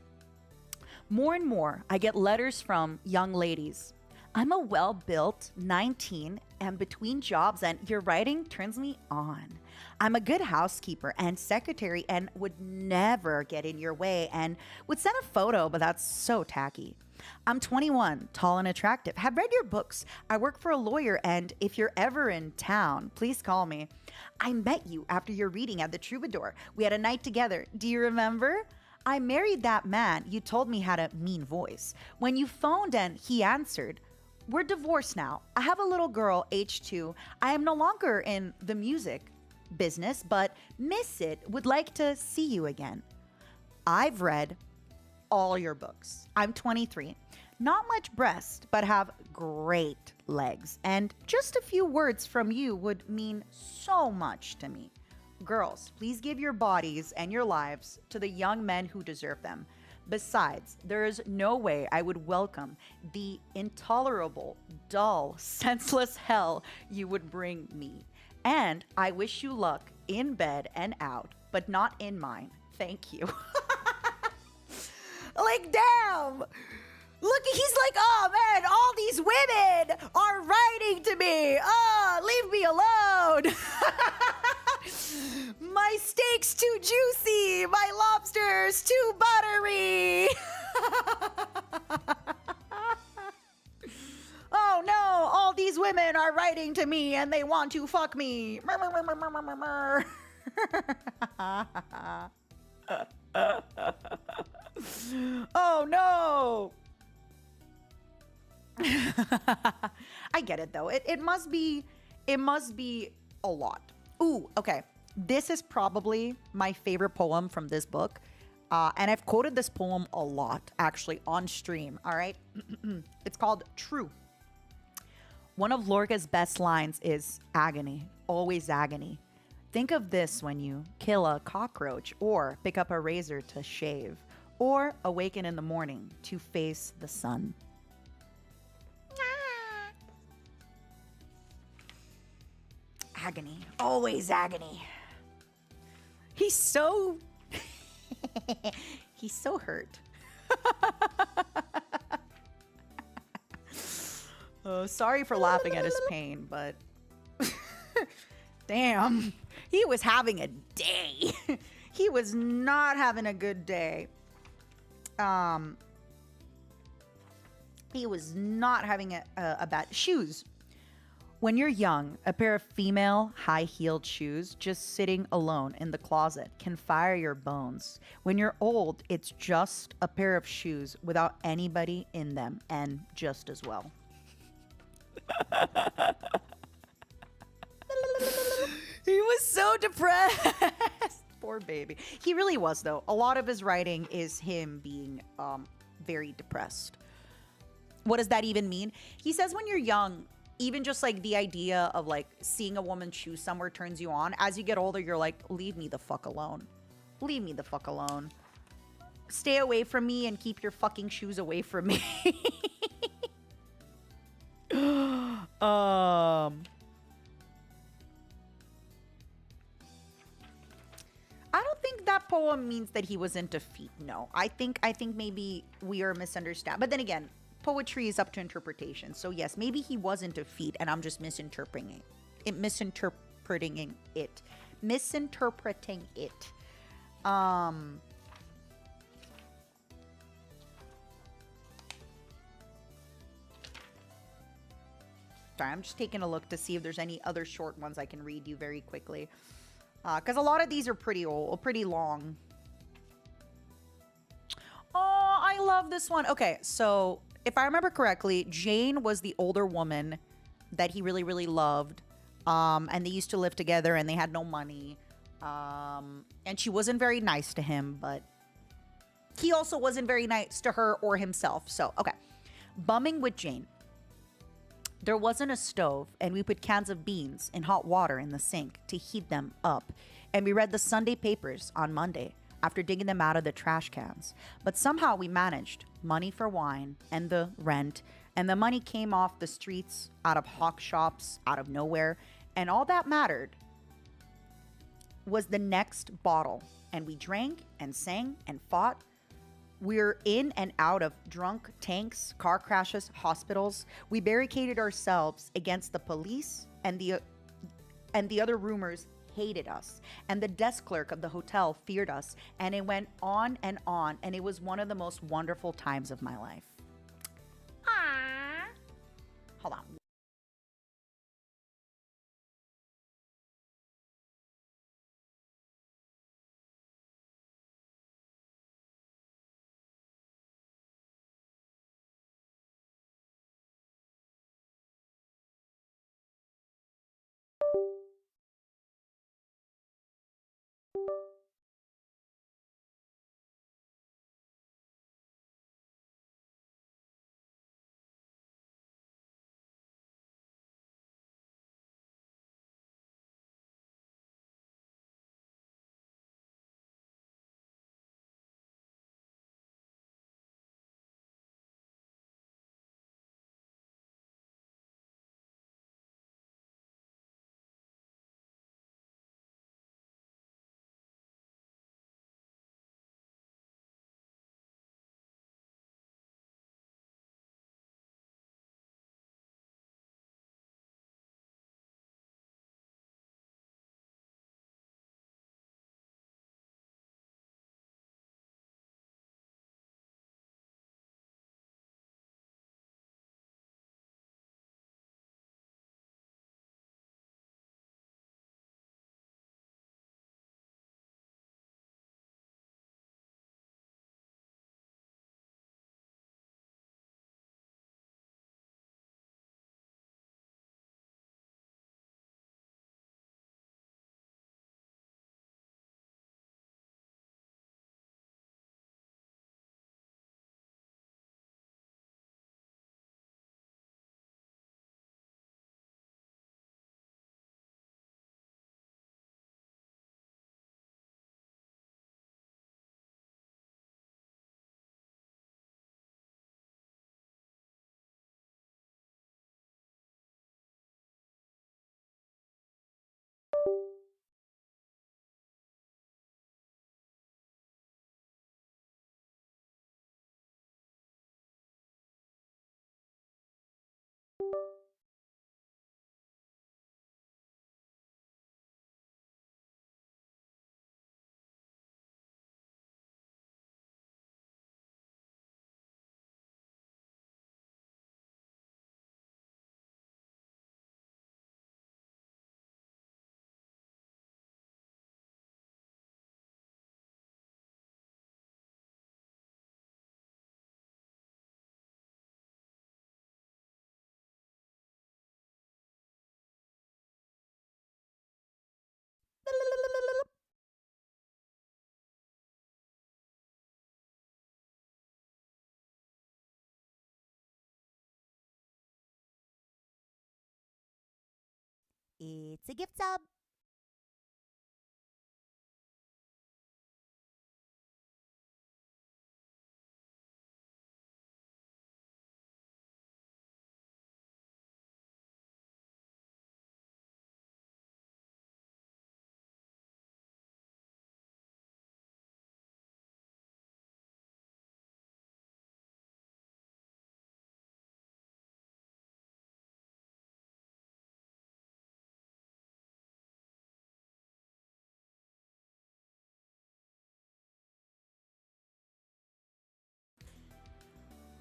More and more, I get letters from young ladies. I'm a well-built 19 and between jobs, and your writing turns me on. I'm a good housekeeper and secretary and would never get in your way and would send a photo, but that's so tacky. I'm 21, tall and attractive, have read your books. I work for a lawyer, and if you're ever in town, please call me. I met you after your reading at the Troubadour. We had a night together. Do you remember? I married that man you told me had a mean voice. When you phoned and he answered, we're divorced now. I have a little girl, age 2. I am no longer in the music business, but miss it. Would like to see you again. I've read all your books. I'm 23. Not much breast, but have great legs. And just a few words from you would mean so much to me. Girls, please give your bodies and your lives to the young men who deserve them. Besides, there is no way I would welcome the intolerable, dull, senseless hell you would bring me. And I wish you luck in bed and out, but not in mine. Thank you. Like, damn. Look, he's like, oh man, all these women are writing to me. Oh, leave me alone. My steak's too juicy. My lobster's too buttery. Oh no, all these women are writing to me and they want to fuck me. Oh no. I get it though. It must be a lot. Ooh, okay. This is probably my favorite poem from this book. And I've quoted this poem a lot, actually, on stream, all right? It's called True. One of Lorca's best lines is agony, always agony. Think of this when you kill a cockroach or pick up a razor to shave or awaken in the morning to face the sun. Agony, always agony. He's so hurt. Sorry for laughing at his pain, but damn, he was having a day. He was not having a good day. He was not having a bad shoes. When you're young, a pair of female high-heeled shoes just sitting alone in the closet can fire your bones. When you're old, it's just a pair of shoes without anybody in them, and just as well. He was so depressed. Poor baby. He really was, though. A lot of his writing is him being very depressed. What does that even mean? He says when you're young, even just like the idea of like seeing a woman shoe somewhere turns you on. As you get older, you're like, leave me the fuck alone. Leave me the fuck alone. Stay away from me and keep your fucking shoes away from me. I don't think that poem means that he was into feet. No, I think maybe we are misunderstanding. But then again, poetry is up to interpretation. So yes, maybe he was into feet, and I'm just misinterpreting it. Misinterpreting it. Sorry, I'm just taking a look to see if there's any other short ones I can read you very quickly. Because a lot of these are pretty old, pretty long. Oh, I love this one. Okay, so if I remember correctly, Jane was the older woman that he really, really loved. And they used to live together and they had no money. And she wasn't very nice to him, but he also wasn't very nice to her or himself. So, okay. Bumming with Jane. There wasn't a stove, and we put cans of beans in hot water in the sink to heat them up. And we read the Sunday papers on Monday after digging them out of the trash cans. But somehow we managed money for wine and the rent, and the money came off the streets, out of hawk shops, out of nowhere. And all that mattered was the next bottle. And we drank and sang and fought. We're in and out of drunk tanks, car crashes, hospitals. We barricaded ourselves against the police, and the other roomers hated us. And the desk clerk of the hotel feared us. And it went on, and it was one of the most wonderful times of my life. Aww. Hold on. It's a gift sub.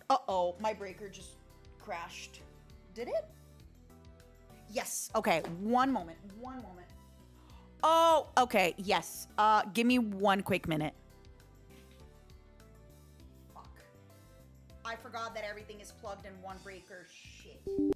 Uh-oh, my breaker just crashed. Did it? Yes. Okay, one moment. Oh, okay, yes. Give me one quick minute. Fuck. I forgot that everything is plugged in one breaker. Shit.